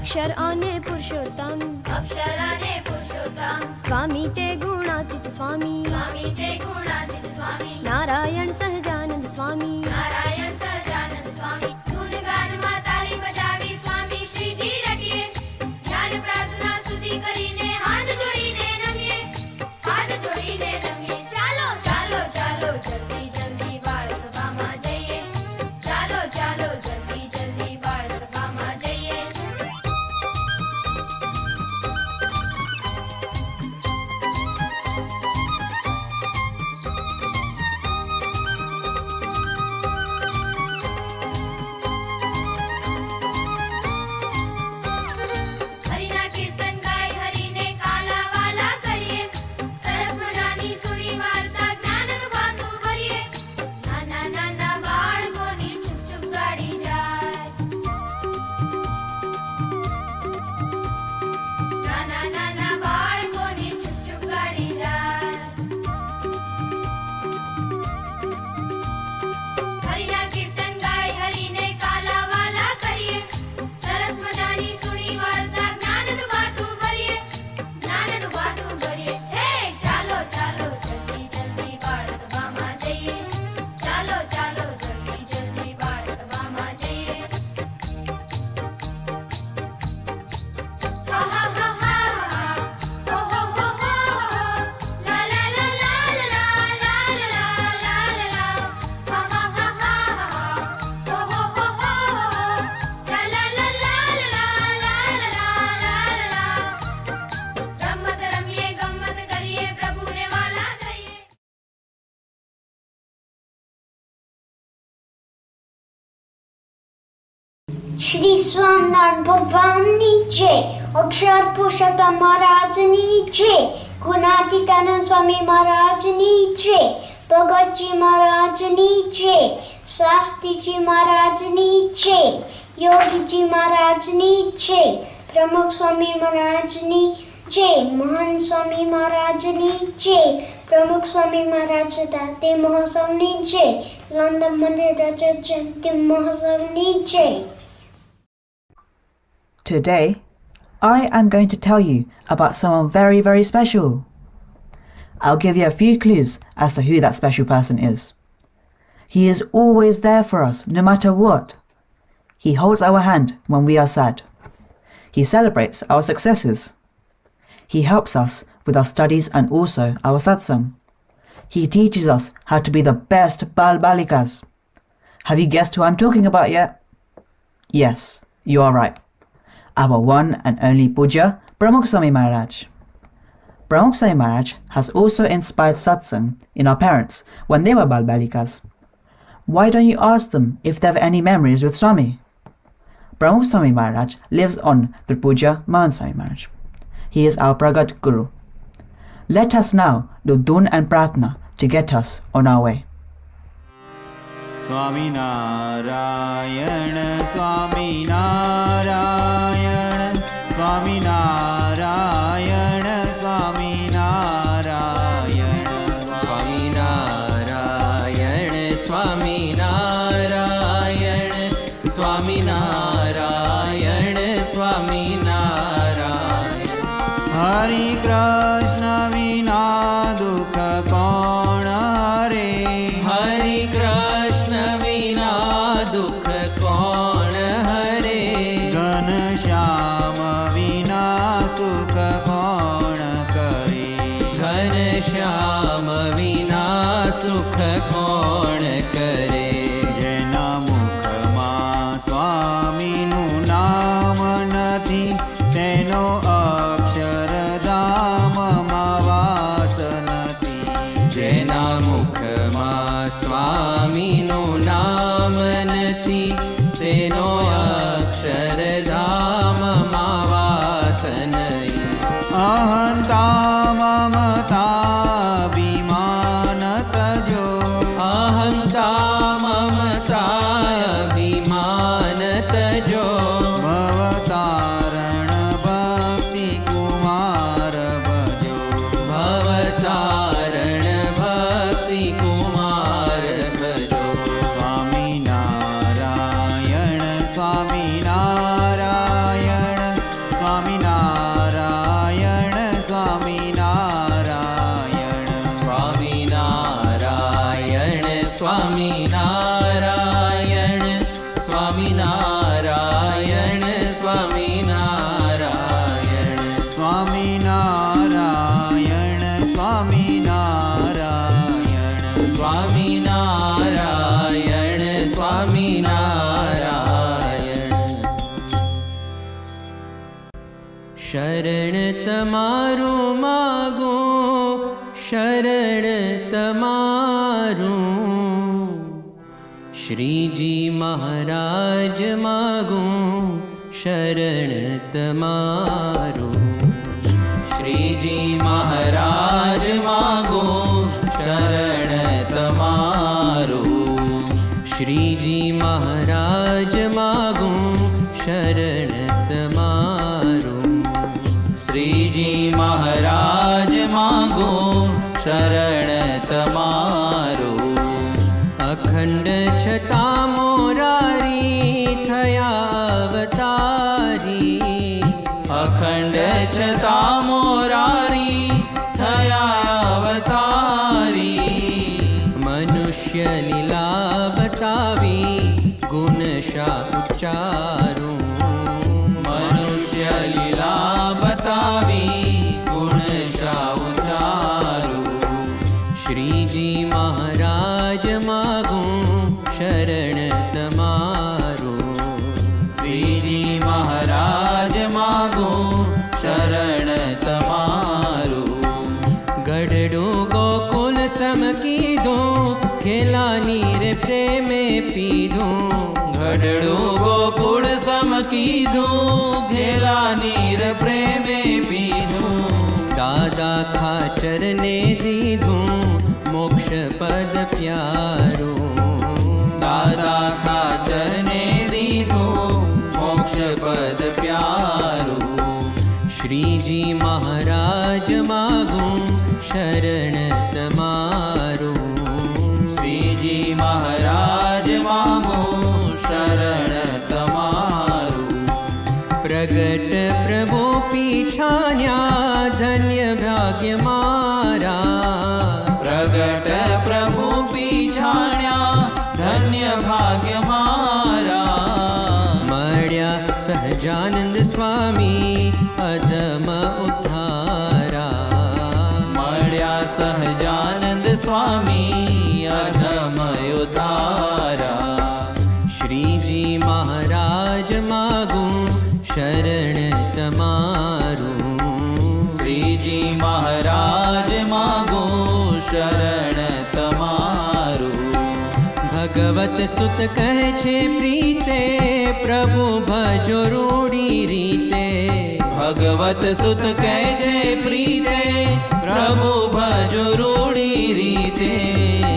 अक्षर અને પુરુષોત્તમ, અક્ષર અને પુરુષોત્તમ, સ્વામી તે ગુણાતીત સ્વામી, સ્વામી તે ગુણાતીત સ્વામી, નારાયણ સહજાનંદ સ્વામી, નારાયણ સહજાનંદ સ્વામી. ગુણગાનમાં તાલી બજાવી સ્વામી શ્રીજી રટીએ, ધ્યાન પ્રાર્થના સ્તુતિ કરીને હાથ જોડીને નમીએ, હાથ જોડીને નમીએ. ચાલો ચાલો ચાલો જલ્દી જલ્દી બાળ સભામાં જઈએ, ચાલો ચાલો જલ્દી જલ્દી બાળ સભામાં જઈએ. હરિના કીર્તન ગાય હરિને કાલા વાલા કરીએ, સરસ મજાની સુણી વાર્તા જ્ઞાનનું ભાતું ભરીએ. નાના નાના બાળકોની છુપ છુપ ગાડી જાય, નાના નાના બાળકોની છુપ છુપ ગાડી જાય. હરિના કીર્તન ગાય હરિને કાલા વાલા કરીએ, સરસ મજાની સુણી વાર્તા જ્ઞાનનું ભાતું ભરીએ, જ્ઞાનનું ભાતું ભરીએ. હે ચાલો ચાલો જલ્દી જલ્દી બાળ સભામાં જઈએ, ચાલો ચાલો જલ્દી જલ્દી બાળ સભામાં જઈએ. હા હા હા હા હા, હો હો હો હો, લા લા લા લા લા લા લા લા લા, હા હા હા હા હા, હો હો હો હો, લા લા લા લા લા લા લા લા. રમત રમીએ ગમત કરીએ, પ્રભુને વાલા થઈએ. શ્રી સ્વામિનારાયણ ભગવાનની જય, અક્ષર પુરુષોત્તમ મહારાજની જય, ગુણાતીતાનંદ સ્વામી મહારાજની જય, ભગતજી મહારાજની જય, શાસ્ત્રીજી મહારાજની જય, યોગીજી મહારાજની જય, પ્રમુખ સ્વામી મહારાજની જય, મહાન સ્વામી મહારાજની જય, પ્રમુખ સ્વામી મહારાજ હતા તે મહોત્સવની જય, લંડન મંદિર રજત જયંતિ મહોત્સવની જય. Today, I am going to tell you about someone very, very special. I'll give you a few clues as to who that special person is. He is always there for us, no matter what. He holds our hand when we are sad. He celebrates our successes. He helps us with our studies and also our satsang. He teaches us how to be the best bal-balikas. Have you guessed who I'm talking about yet? Yes, you are right. Our one and only Puja, Pramukh Swami Maharaj. Pramukh Swami Maharaj has also inspired satsang in our parents when they were bal-balikas. Why don't you ask them if they have any memories with Swami? Pramukh Swami Maharaj lives on the Puja Mahan Swami Maharaj. He is our Pragat Guru. Let us now do Dun and Pratna to get us on our way. Swami Narayan, Swami Narayan, Swami Narayan, Swami Narayan, Swami Narayan, Swami Narayan, Swami Narayan, Swami Narayan. Hari Krishna Vina Dukha Kaun Hare, Hari Krishna Vina Dukha Kaun Hare, Ghan Shyam Vina Sukha Kaun Kare, Ghan Shyam Vina Sukha Kaun Kare. Jena Mukhma Swamiનું નામ નથી, તેનો અક્ષરધામમાં વાસ નથી. જેના મુખમાં સ્વામીનું નામ નથી, તેનો અક્ષરધામમાં વાસ નહીં. અહંતા મમતા અભિમાન તજો, સ્વામિનારાયણ સ્વામિનારાયણ સ્વામિનારાયણ સ્વામિનારાયણ સ્વામિનારાયણ શરણ તમારું માગો શરણ તમારું શ્રીજી મહારાજ માગું શરણ તમારું શ્રીજી મહારાજ માગું શરણ તમારું શ્રીજી મહારાજ માગું શરણ તમારું શ્રીજી મહારાજ માગું શરણ તમારું અખંડ છતાં મોરારી થયા અવતારી અખંડ છતાં મોરારી થયા અવતારી મનુષ્ય લીલા બતાવી ગુણશા ઉચ્ચારું મનુષ્ય લીલા બતાવી ગુણશા ઉચ્ચારું શ્રીજી મહારાજ માગું શરણ તમારું શ્રીજી મહારાજ માગું શરણ તમારું ગઢડું ગોકુલ સમ કીધું ખેલાની રે પ્રેમે પીધું ગઢડું ગોકુળ સમ કીધું ઘેલા નીર પ્રેમે પીધું દાદા ખાચરને દીધું મોક્ષ પદ પ્યારું દાદા ખાચરને દીધું મોક્ષ પદ પ્યારું શ્રીજી મહારાજ માગું શરણ તમારું શ્રીજી મહારાજ માગું શરણ તમારું પ્રગટ પ્રભુ પીછાન્યા ધન્ય ભાગ્ય મારા પ્રગટ પ્રભુ પીછાણ્યા ધન્ય ભાગ્ય મારા મળ્યા સહજાનંદ સ્વામી અધમ ઉદ્ધારા મળ્યા સહજાનંદ સ્વામી અધમ ઉદ્ધારા શ્રીજી મહારાજ માગું શરણ તમારું શ્રીજી મહારાજ માગું શરણ તમારું ભગવત સુત કહે છે પ્રીતે પ્રભુ ભજો રૂડી રીતે ભગવત સુત કહે છે પ્રીતે પ્રભુ ભજો રૂડી રીતે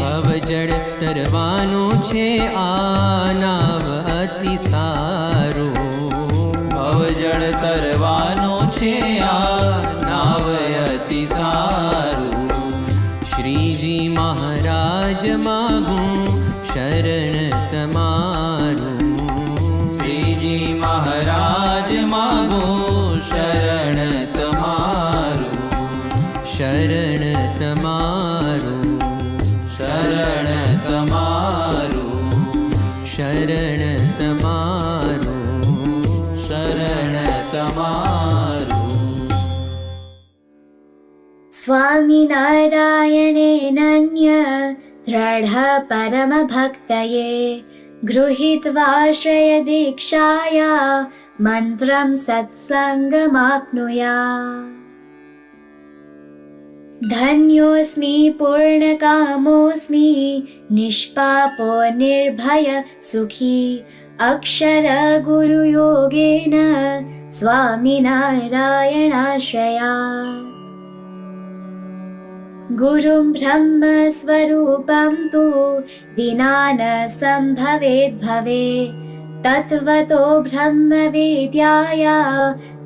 ભવજળ તરવાનું છે આ નાવ અતિ સારું ભવજળ તરવાનું છે આ નાવ અતિ સારું શ્રીજી મહારાજ માગું શરણ તમારું શ્રીજી મહારાજ માગું શરણ તમારું શરણ તમારું શરણ તમારું શરણ તમારું શરણ તમારું स्वामिनारायणेनन्य दृढ परमभक्तये गृहीत्वाश्रय दीक्षाया मन्त्रं सत्सङ्गमाप्नुया धन्योऽस्मि पूर्णकामोऽस्मि निष्पापो निर्भय सुखी अक्षरगुरुयोगेन स्वामिनारायणाश्रया गुरुं ब्रह्मस्वरूपं तु विना न सम्भवेद् भवेत् तत्त्वतो ब्रह्मवेद्याया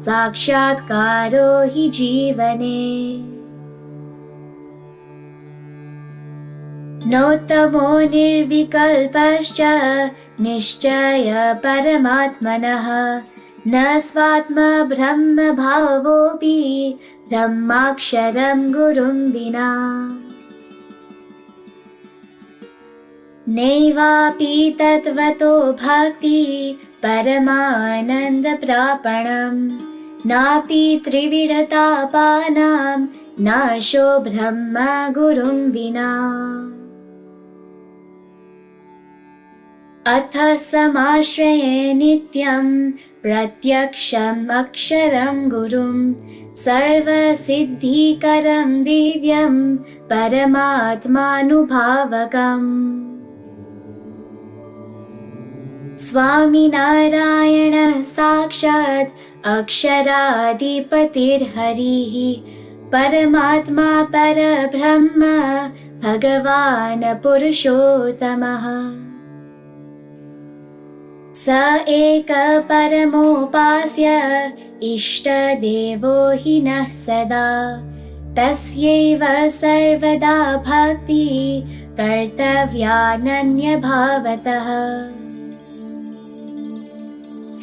साक्षात्कारो हि जीवने नोत्तमो निर्विकल्पश्च निश्चय परमात्मनः न स्वात्म ब्रह्मभावोऽपि ब्रह्माक्षरं गुरुं विना नैवापि तत्त्वतो भक्ति परमानन्दप्रापणम् नापि त्रिविधतापानां नाशो ब्रह्म गुरुं विना अथ समाश्रये नित्यं प्रत्यक्षम् अक्षरं गुरुं सर्वसिद्धिकरं दिव्यं परमात्मानुभावकम् स्वामिनारायणः साक्षात् अक्षराधिपतिर्हरिः परमात्मा परब्रह्म भगवान् पुरुषोत्तमः स एक परमोपास्य इष्टदेवो हि नः सदा तस्यैव सर्वदा भक्ति कर्तव्यानन्यभावतः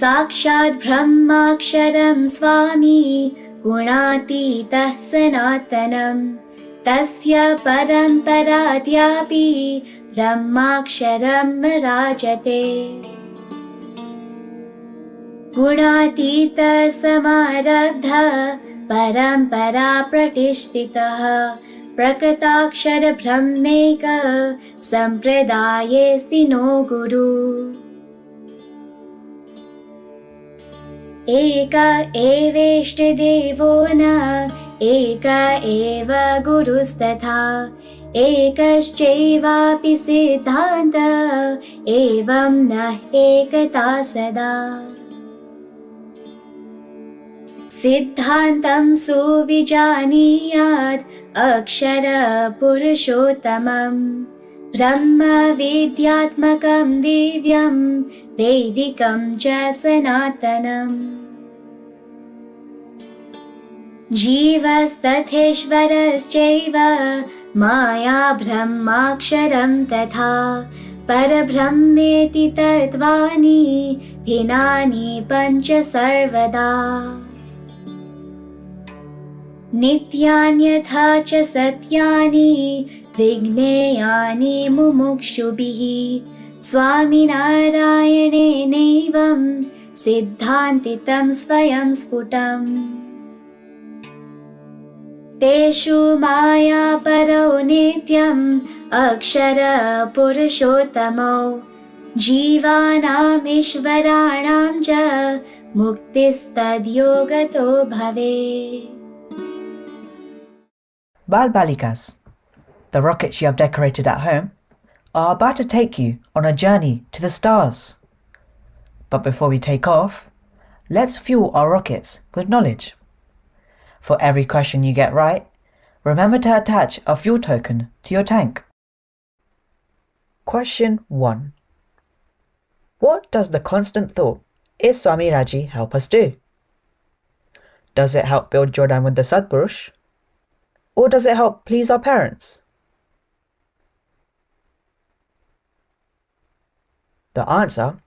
साक्षात् ब्रह्माक्षरं स्वामी गुणातीतः सनातनं तस्य परम्पराद्यापि ब्रह्माक्षरं राजते गुणातीतः समारब्धः परम्परा प्रतिष्ठितः प्रकृताक्षर ब्रह्मैक सम्प्रदायेऽस्ति नो गुरु एक एवेष्टदेवो न एक एव गुरुस्तथा एकश्चैवापि सिद्धान्त एवं न एकता सदा सिद्धान्तं सुविजानीयात् अक्षर पुरुषोत्तमं ब्रह्म विद्यात्मकं दिव्यं वैदिकं च सनातनम् जीवस्तथेश्वरश्चैव माया ब्रह्माक्षरं तथा परब्रह्मेति तत्त्वानि भिन्नानि पञ्च सर्वदा नित्यान्यथा च सत्यानि विज्ञेयानि मुमुक्षुभिः स्वामिनारायणेनैवं सिद्धान्तितं स्वयं स्फुटम् तेषु माया परो नित्यम् अक्षर पुरुषोत्तमौ जीवानाम् ईश्वराणां च मुक्तिस्तद्योगतो भवेत् Bal-Balikas, the rockets you have decorated at home, are about to take you on a journey to the stars. But before we take off, let's fuel our rockets with knowledge. For every question you get right, remember to attach a fuel token to your tank. Question 1. What does the constant thought, Is Swami Raji, help us do? Does it help build Jordan with the Satpurush? Or does it help please our parents? The answer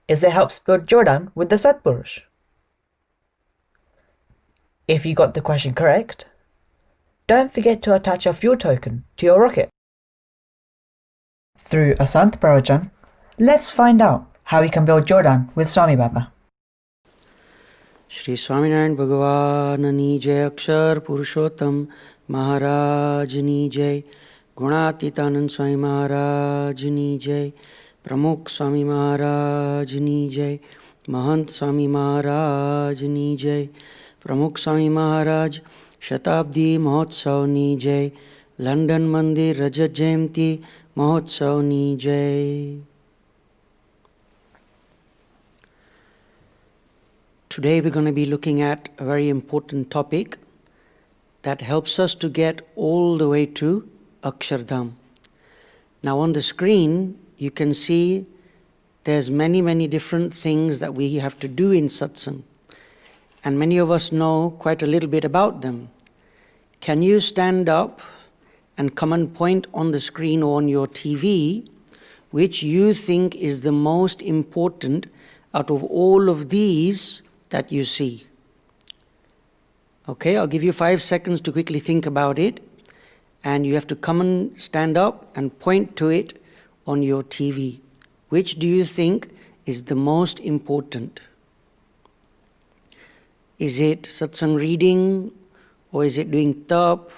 is it helps build Jordan with the Satpurush. If you got the question correct, don't forget to attach a fuel token to your rocket. Through a Sant Pravachan, let's find out how we can build Jordan with Swami Baba. Shri Swaminarayan भगवाननी जय अक्षर पुरुषोत्तम महाराजनी जय गुणातीतानंद स्वामी महाराजनी जय प्रमुख स्वामी महाराजनी जय महंत स्वामी महाराजनी जय प्रमुख स्वामी महाराज शताब्दी महोत्सवनी जय लंडन मंदिर रजत जयंती महोत्सवनी जय. Today we're going to be looking at a very important topic that helps us to get all the way to Akshardham. Now on the screen you can see there's many different things that we have to do in satsang, and many of us know quite a little bit about them. Can you stand up and come and point on the screen or on your TV which you think is the most important out of all of these that you see? Okay, I'll give you 5 seconds to quickly think about it, and you have to come and stand up and point to it on your TV. Which do you think is the most important? Is it satsang reading, or is it doing tap,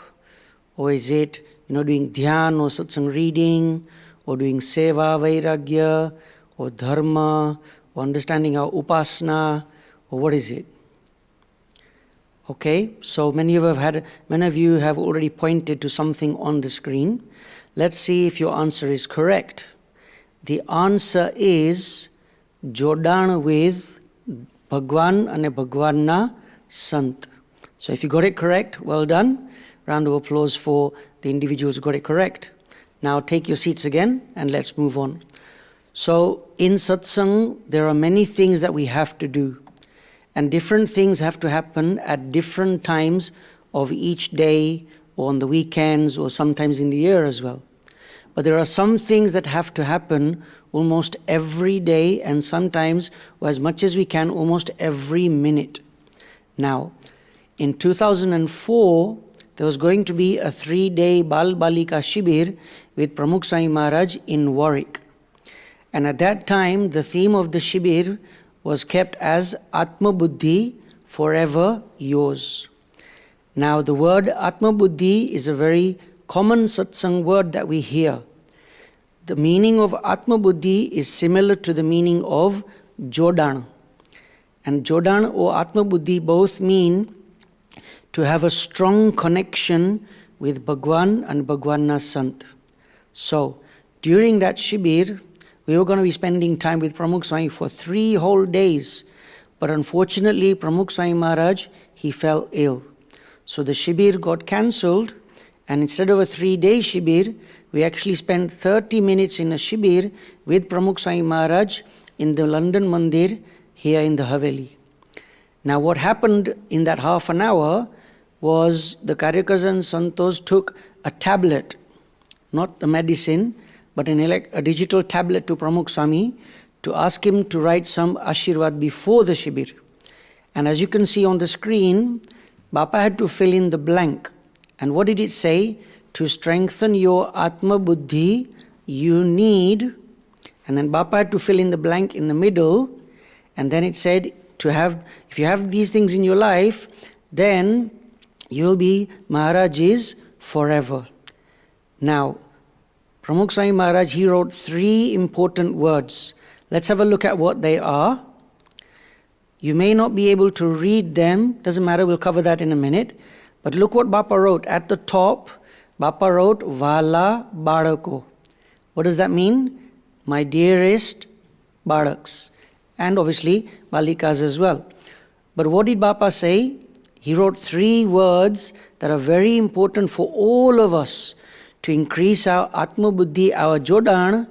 or is it doing dhyan or satsang reading, or doing seva, vairagya, or dharma, or understanding our upasana, or what is it? Okay, so many of you have already pointed to something on the screen. Let's see if your answer is correct. The answer is Jodan with Bhagwan and Bhagwanna Sant. So if you got it correct, well done. Round of applause for the individuals who got it correct. Now take your seats again and let's move on. So in satsang, there are many things that we have to do. And different things have to happen at different times of each day, or on the weekends, or sometimes in the year as well. But there are some things that have to happen almost every day, and sometimes, or as much as we can, almost every minute. Now, in 2004, there was going to be a 3-day Bal-Balika Shibir with Pramukh Swami Maharaj in Warwick. And at that time, the theme of the Shibir was kept as Atma Buddhi, forever yours. Now, the word Atma Buddhi is a very common satsang word that we hear. The meaning of Atma Buddhi is similar to the meaning of Jodan. And Jodan or Atma Buddhi both mean to have a strong connection with Bhagwan and Bhagwanna Sant. So, during that Shibir, we were going to be spending time with Pramukh Swami for 3 whole days. But unfortunately, Pramukh Swami Maharaj, he fell ill. So the Shibir got cancelled, and instead of a 3-day Shibir, we actually spent 30 minutes in a Shibir with Pramukh Swami Maharaj in the London Mandir here in the Haveli. Now what happened in that half an hour was the Karyakas and Santos took a tablet, not the medicine, but a digital tablet to Pramukh Swami to ask him to write some Ashirwad before the Shibir. And as you can see on the screen, Bapa had to fill in the blank. And what did it say? To strengthen your Atma Buddhi, you need, and then Bapa had to fill in the blank in the middle, and then it said, if you have these things in your life, then you'll be Maharaj's forever. Now, Pramukh Swami Maharaj, he wrote 3 important words. Let's have a look at what they are. You may not be able to read them. Doesn't matter, we'll cover that in a minute. But look what Bapa wrote. At the top, Bapa wrote, Vala Barako. What does that mean? My dearest Baraks. And obviously, Balikas as well. But what did Bapa say? He wrote 3 words that are very important for all of us to increase our Atma Buddhi, our Jodan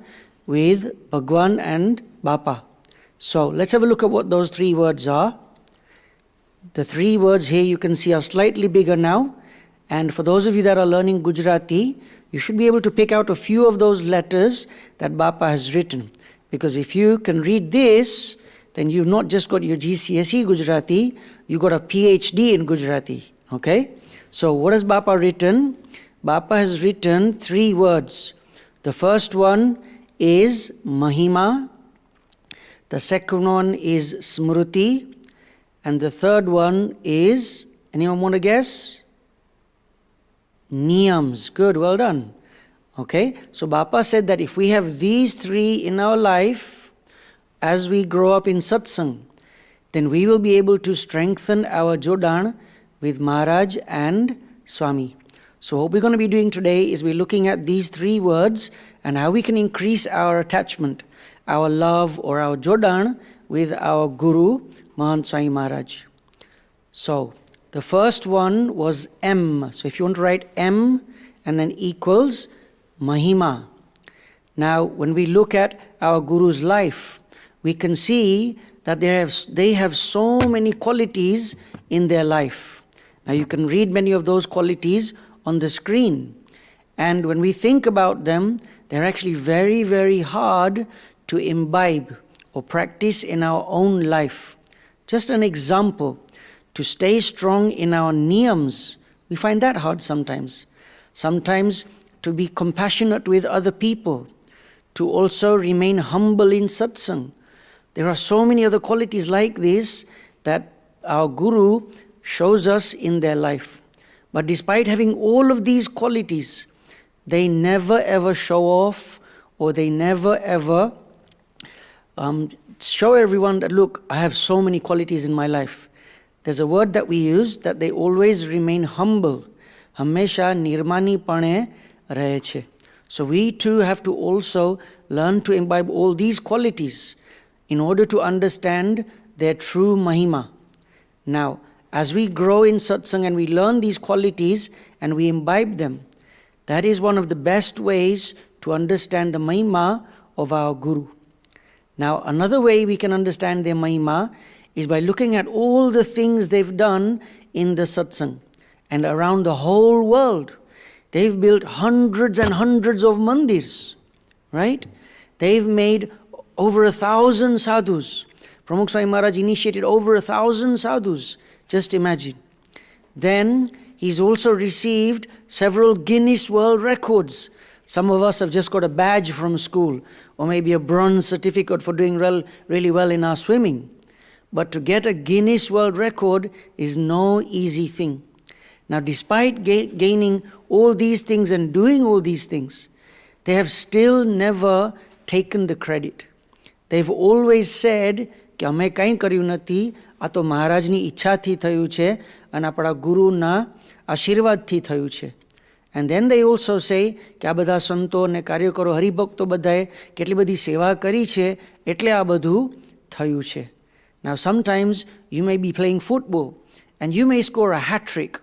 with Bhagwan and Bapa. So let's have a look at what those 3 words are. The 3 words here you can see are slightly bigger now. And for those of you that are learning Gujarati, you should be able to pick out a few of those letters that Bapa has written. Because if you can read this, then you've not just got your GCSE Gujarati, you got a PhD in Gujarati. Okay? So what has Bapa written? Bapa has written 3 words. The first one is mahima. The second one is smruti. And the third one is, anyone want to guess? Neems. Good, well done. Okay, so Bapa said that if we have these 3 in our life, as we grow up in satsang, then we will be able to strengthen our Jodan with Maharaj and Swami. So what we're going to be doing today is we're looking at these 3 words and how we can increase our attachment, our love or our Jodan with our Guru, Mahant Swami Maharaj. So the first one was M. So if you want to write M and then equals mahima. Now when we look at our Guru's life, we can see that they have so many qualities in their life. Now you can read many of those qualities on the screen. And when we think about them, they're actually very, very hard to imbibe or practice in our own life. Just an example, to stay strong in our neems, we find that hard sometimes. Sometimes to be compassionate with other people, to also remain humble in satsang, There are so many other qualities like this that our Guru shows us in their life. But despite having all of these qualities, they never ever show off, or they never ever show everyone that, look, I have so many qualities in my life. There's a word that we use, that they always remain humble. Hamesha nirmani pane rahe che. So we too have to also learn to imbibe all these qualities in order to understand their true mahima. Now, as we grow in satsang and we learn these qualities and we imbibe them, that is one of the best ways to understand the mahima of our Guru. Now, another way we can understand their mahima is by looking at all the things they've done in the satsang and around the whole world. They've built hundreds and hundreds of mandirs, right? They've made over 1,000 sadhus. Pramukh Swami Maharaj initiated over 1,000 sadhus. Just imagine. Then he's also received several Guinness World Records. Some of us have just got a badge from school, or maybe a bronze certificate for doing really well in our swimming. But to get a Guinness World Record is no easy thing. Now, despite gaining all these things and doing all these things, they have still never taken the credit. They've always said, કે અમે કંઈ કર્યું નથી, આ તો મહારાજની ઈચ્છાથી થયું છે અને આપણા ગુરુના આશીર્વાદથી થયું છે. And then they also say કે આ બધા સંતો અને કાર્યકરો હરિભક્તો બધાએ કેટલી બધી સેવા કરી છે એટલે આ બધું થયું છે. Now sometimes you may be playing football and you may score a hat trick.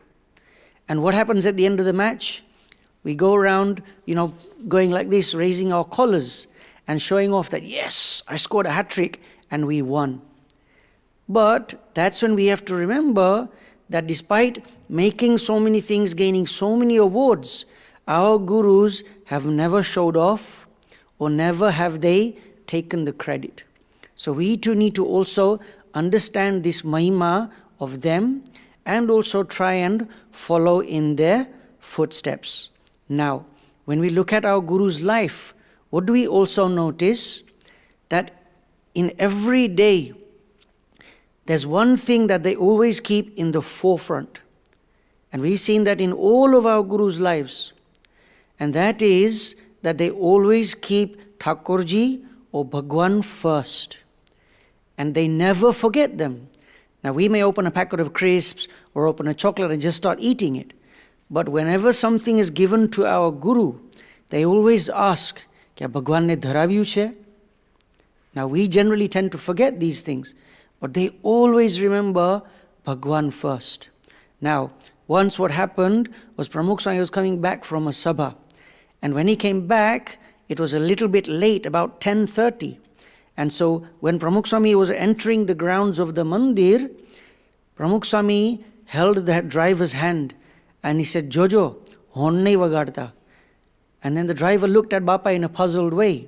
And what happens at the end of the match? We go around, going like this, raising our collars and showing off that, yes, I scored a hat trick and we won. But that's when we have to remember that despite making so many things, gaining so many awards, our gurus have never showed off, or never have they taken the credit. So we too need to also understand this mahima of them and also try and follow in their footsteps. Now, when we look at our guru's life, what do we also notice? That in every day, there's one thing that they always keep in the forefront. And we've seen that in all of our Guru's lives. And that is that they always keep Thakurji or Bhagwan first. And they never forget them. Now we may open a packet of crisps or open a chocolate and just start eating it. But whenever something is given to our Guru, they always ask, Kya Bhagwan ne dharavyu che? Now we generally tend to forget these things. But they always remember Bhagwan first. Now, once what happened was Pramukh Swami was coming back from a sabha. And when he came back, it was a little bit late, about 10:30. And so when Pramukh Swami was entering the grounds of the mandir, Pramukh Swami held that driver's hand and he said, Jojo, horn nahi vagadta. And then the driver looked at Bapa in a puzzled way,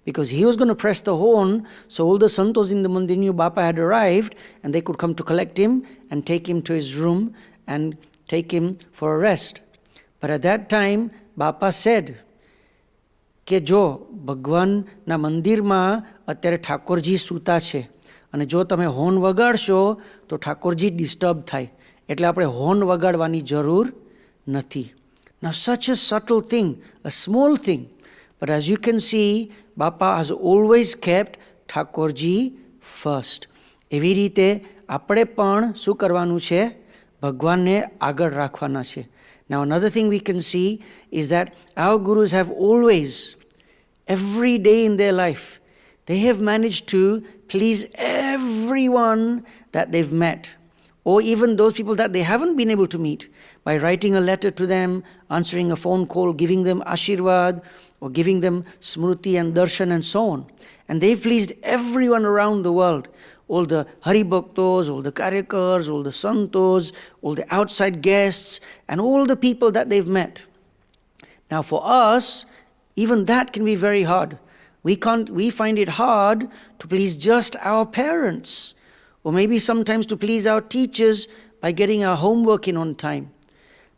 because he was going to press the horn so all the santos in the mandir knew Bapa had arrived and they could come to collect him and take him to his room and take him for a rest. But at that time, Bapa said, કે જો ભગવાનના મંદિરમાં અત્યારે ઠાકોરજી સૂતા છે અને જો તમે હોર્ન વગાડશો તો ઠાકોરજી ડિસ્ટર્બ થાય, એટલે આપણે હોર્ન વગાડવાની જરૂર નથી. Now such a subtle thing, a small thing, but as you can see, Bapa has always kept Thakorji first. એવી રીતે આપણે પણ શું કરવાનું છે? ભગવાનને આગળ રાખવાના છે. Now another thing we can see is that our gurus have always, every day in their life, they have managed to please everyone that they've met, or even those people that they haven't been able to meet, by writing a letter to them, answering a phone call, giving them ashirwad, or giving them smruti and darshan and so on. And they've pleased everyone around the world, all the haribhaktos, all the karyakars, all the santos, all the outside guests, and all the people that they've met. Now for us, even that can be very hard. We find it hard to please just our parents, or maybe sometimes to please our teachers by getting our homework in on time.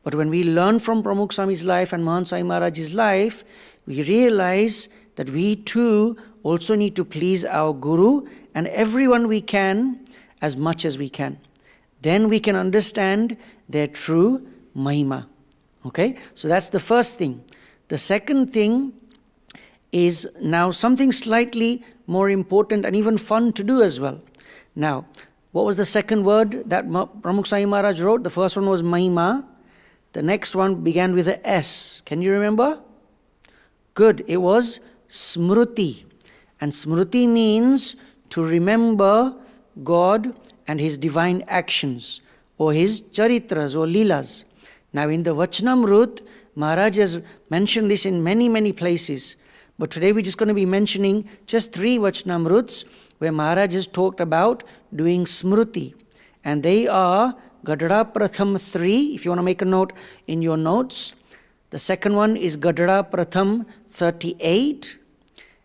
But when we learn from Pramukh Swami's life and Mahant Sai Maharaj's life, we realize that we too also need to please our Guru and everyone we can as much as we can. Then we can understand their true mahima. Okay, so that's the first thing. The second thing is now something slightly more important and even fun to do as well. Now, what was the second word that Pramukh Swami Maharaj wrote? The first one was mahima. The next one began with a S. Can you remember? Good. It was smruti. And smruti means to remember God and His divine actions, or His charitras or leelas. Now in the Vachanamrut, Maharaj has mentioned this in many, many places. But today we're just going to be mentioning just 3 Vachanamruts where Maharaj has talked about doing smruti. And they are Gadara Pratham 3, if you want to make a note in your notes. The second one is Gadara Pratham 38.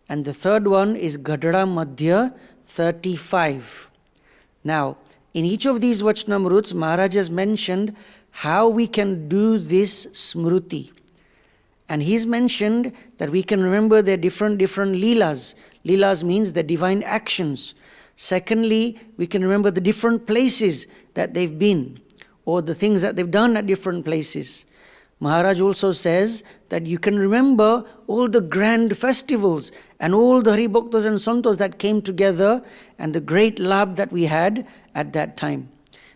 And the third one is Gadara Madhya 35. Now, in each of these Vachanamruts, Maharaj has mentioned how we can do this smruti. And he's mentioned that we can remember their different leelas. Leelas means the divine actions. Secondly, we can remember the different places that they've been, or the things that they've done at different places. Maharaj also says that you can remember all the grand festivals and all the Haribhaktas and Santos that came together and the great labh that we had at that time.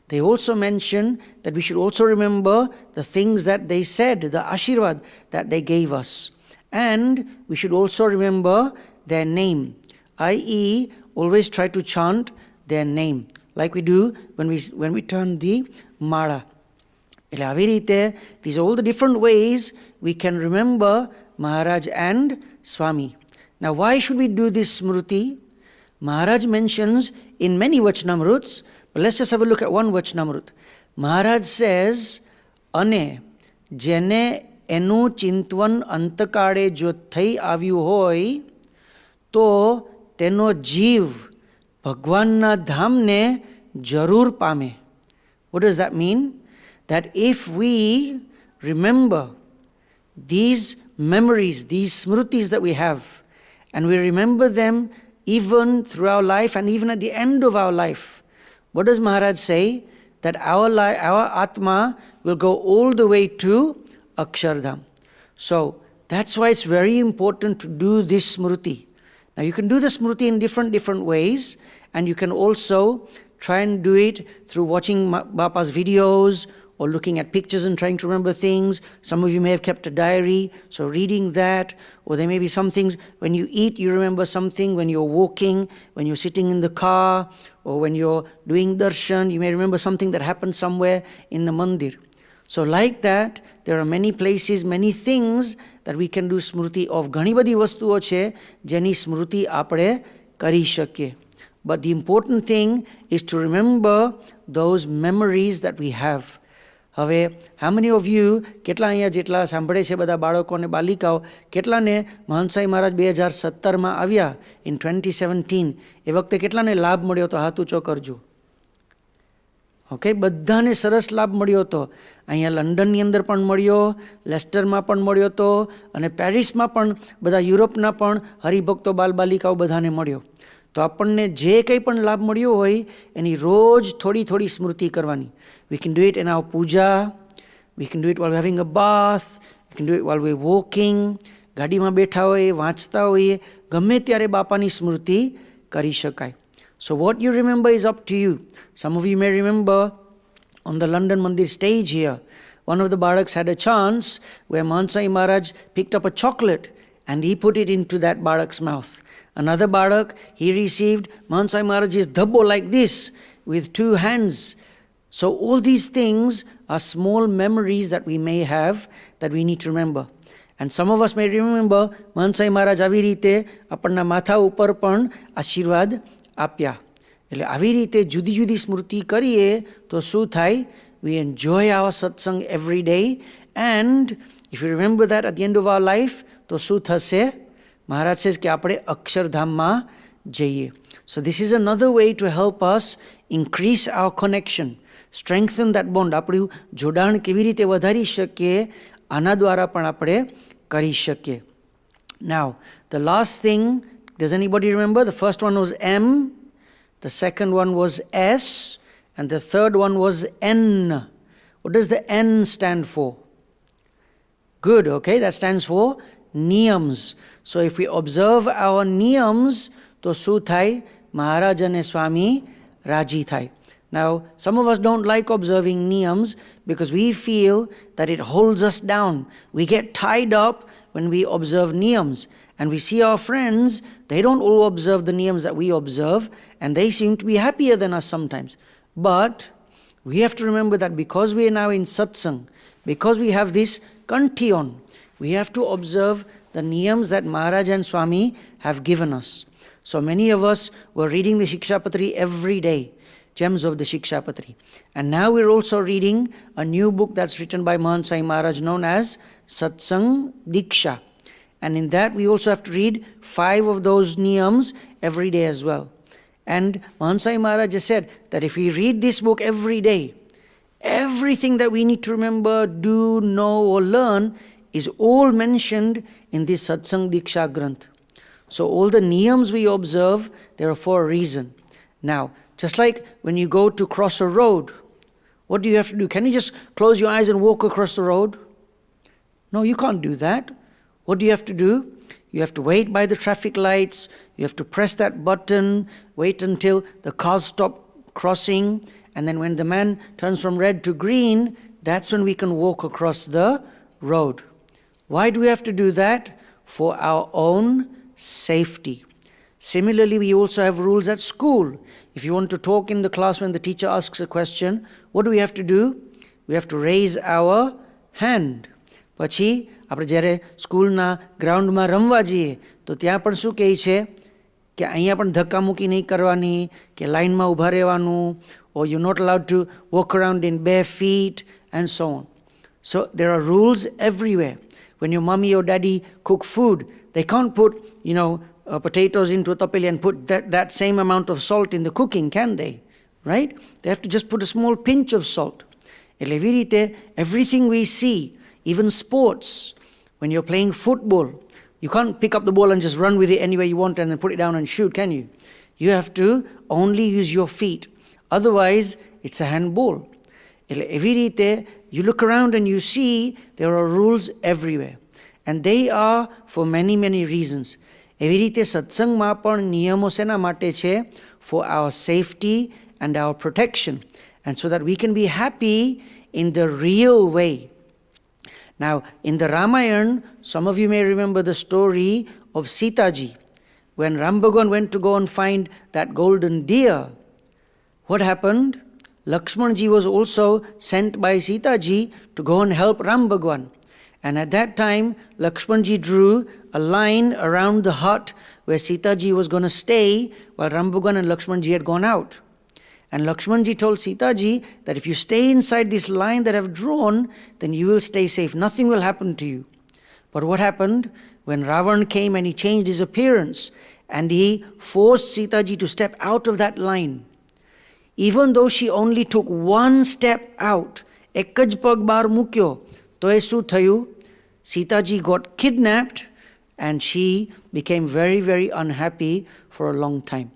They also mention that we should also remember the things that they said, the ashirvad that they gave us. And we should also remember their name, i.e. always try to chant their name, like we do when we turn the mala. These are all the different ways we can remember Maharaj and Swami. Now why should we do this smruti? Maharaj mentions in many Vachanamruts, but let's just have a look at one Vachanamrut. Maharaj says, Ane jene enu chintwan antakade jo thai avyu hoy, to teno jeev Bhagwanna dhamne jarur pame. What does that mean? That if we remember these memories, these smrutis that we have, and we remember them even through our life and even at the end of our life, what does Maharaj say? That our Atma will go all the way to Akshardham. So that's why it's very important to do this smruti. Now you can do the smruti in different ways, and you can also try and do it through watching Bapa's videos or looking at pictures and trying to remember things. Some of you may have kept a diary, so reading that. Or there may be some things, when you eat, you remember something. When you're walking, when you're sitting in the car, or when you're doing darshan, you may remember something that happened somewhere in the mandir. So like that, there are many places, many things that we can do smruti of. Ghani badi vastuo che, jeni smruti apne kari shakye. But the important thing is to remember those memories that we have. હવે how many of you કેટલા અહીંયા જેટલા સાંભળે છે બધા બાળકો અને બાલિકાઓ કેટલાને મહંત સાઈ મહારાજ 2017માં આવ્યા in 2017 એ વખતે કેટલાને લાભ મળ્યો તો હાથ ઊંચો કરજો. ઓકે, બધાને સરસ લાભ મળ્યો હતો. અહીંયા લંડનની અંદર પણ મળ્યો, લેસ્ટરમાં પણ મળ્યો હતો, અને પેરિસમાં પણ બધા યુરોપના પણ હરિભક્તો બાલ-બાલિકાઓ બધાને મળ્યો. તો આપણને જે કંઈ પણ લાભ મળ્યો હોય એની રોજ થોડી સ્મૃતિ કરવાની. We can do it in our puja, we can do it while we're having a bath, we can do it while we're walking, ગાડીમાં બેઠા હોઈએ, વાંચતા હોઈએ, ગમે ત્યારે બાપાની સ્મૃતિ કરી શકાય. So what you remember is up to you. Some of you may remember on the London Mandir stage here, one of the balaks had a chance where Mahant Sai Maharaj picked up a chocolate and he put it into that balak's mouth. Another balak, he received Mahant Sai Maharaj's dhabbo like this with 2 hands. So all these things are small memories that we may have that we need to remember. And some of us may remember Mahant Sai Maharaj આવી રીતે આપણના માથા ઉપર પણ આશીર્વાદ આપ્યા. એટલે આવી રીતે જુદી સ્મૃતિ કરીએ તો શું થાય? We enjoy our satsang every day, and if you remember that at the end of our life, તો શું થશે? Maharaj says કે આપણે અક્ષરધામમાં જઈએ. So this is another way to help us increase our connection, strengthen that bond. આપણું જોડાણ કેવી રીતે વધારી શકીએ આના દ્વારા પણ આપણે કરી શકીએ. Now, the last thing Does anybody remember? The first one was M, the second one was S, and the third one was N. What does the N stand for? Good, okay, that stands for neems. So if we observe our neems, to su thai, Maharaj and Swami raji thai. Now, some of us don't like observing neems because we feel that it holds us down. We get tied up when we observe neems. And we see our friends, they don't all observe the neems that we observe, and they seem to be happier than us sometimes. But we have to remember that because we are now in satsang, because we have this kanti on, we have to observe the neems that Maharaj and Swami have given us. So many of us were reading the Shikshapatri every day, Gems of the Shikshapatri. And now we're also reading a new book that's written by Mahant Sai Maharaj known as Satsang Diksha. And in that we also have to read 5 of those neems every day as well. And Mahant Sai Maharaj has said that if we read this book every day, everything that we need to remember, do, know or learn is all mentioned in this Satsang Diksha Granth. So all the neems we observe, they are for a reason. Now, just like when you go to cross a road, what do you have to do? Can you just close your eyes and walk across the road? No, you can't do that. What do you have to do? You have to wait by the traffic lights, you have to press that button, wait until the cars stop crossing, and then when the man turns from red to green, that's when we can walk across the road. Why do we have to do that? For our own safety. Similarly, we also have rules at school. If you want to talk in the class when the teacher asks a question, what do we have to do? We have to raise our hand. Pachi, આપણે જ્યારે સ્કૂલના ગ્રાઉન્ડમાં રમવા જઈએ તો ત્યાં પણ શું કહે છે કે અહીંયા પણ ધક્કામુક્કી નહીં કરવાની, કે લાઇનમાં ઊભા રહેવાનું, or you're not allowed to walk around in bare feet, and so on. So there are rules everywhere. When your mommy or daddy cook food, they can't put, potatoes into a tapeli and put that same amount of salt in the cooking, can they? Right? They have to just put a small pinch of salt. એટલે એવી રીતે everything we see, even sports, when you're playing football, you can't pick up the ball and just run with it anywhere you want and then put it down and shoot, can you? You have to only use your feet. Otherwise, it's a handball. Every day, you look around and you see there are rules everywhere. And they are for many, many reasons. Every day, satsangma પણ નિયમો શેના માટે છે? For our safety and our protection. And so that we can be happy in the real way. Now, in the Ramayana, some of you may remember the story of Sita ji. When Ram Bhagwan went to go and find that golden deer, what happened? Lakshman ji was also sent by Sita ji to go and help Ram Bhagwan. And at that time, Lakshman ji drew a line around the hut where Sita ji was going to stay while Ram Bhagwan and Lakshman ji had gone out. And Lakshman ji told Sita ji that if you stay inside this line that I've drawn, then you will stay safe. Nothing will happen to you. But what happened? When Ravan came and he changed his appearance and he forced Sita ji to step out of that line, even though she only took one step out, એક જ પગ બહાર મૂક્યો, તો એ શું થયું? Sita ji got kidnapped and she became very, very unhappy for a long time.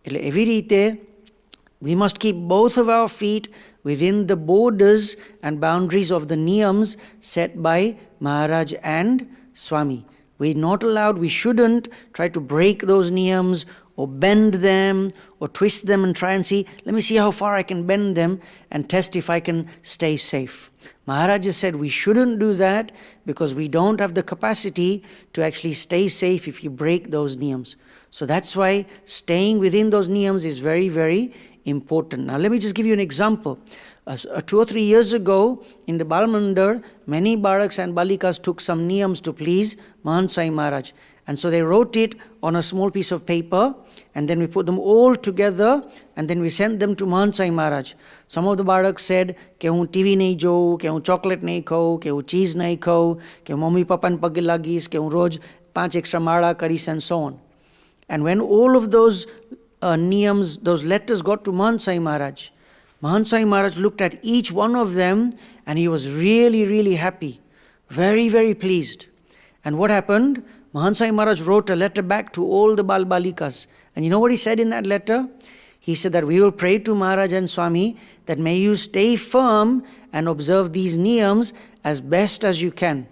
એટલે એવી રીતે we must keep both of our feet within the borders and boundaries of the neems set by Maharaj and Swami. We're not allowed, we shouldn't try to break those neems or bend them or twist them and try and see, let me see how far I can bend them and test if I can stay safe. Maharaj has said we shouldn't do that because we don't have the capacity to actually stay safe if you break those neems. So that's why staying within those neems is very, very important. Now let me just give you an example. 2 or 3 years ago in the Balmandar, many Balaks and Balikas took some neems to please Mahant Sai Maharaj. And so they wrote it on a small piece of paper and then we put them all together and then we sent them to Mahant Sai Maharaj. Some of the Balaks said કે હું TV નહીં જોઉં, કે હું chocolate નહીં ખાઉં, કે હું ચીઝ નહીં ખાઉં, કે હું મમ્મી પપ્પાને પગે લાગીશ, કે હું રોજ 5 extra માળા કરીશ, and so on. And when all of those neems, those letters got to Mahant Sai Maharaj, Mahant Sai Maharaj looked at each one of them and he was really, really happy, very, very pleased. And what happened? Mahant Swami Maharaj wrote a letter back to all the Bal-Balikas. And you know what he said in that letter? He said that we will pray to Maharaj and Swami that may you stay firm and observe these neems as best as you can.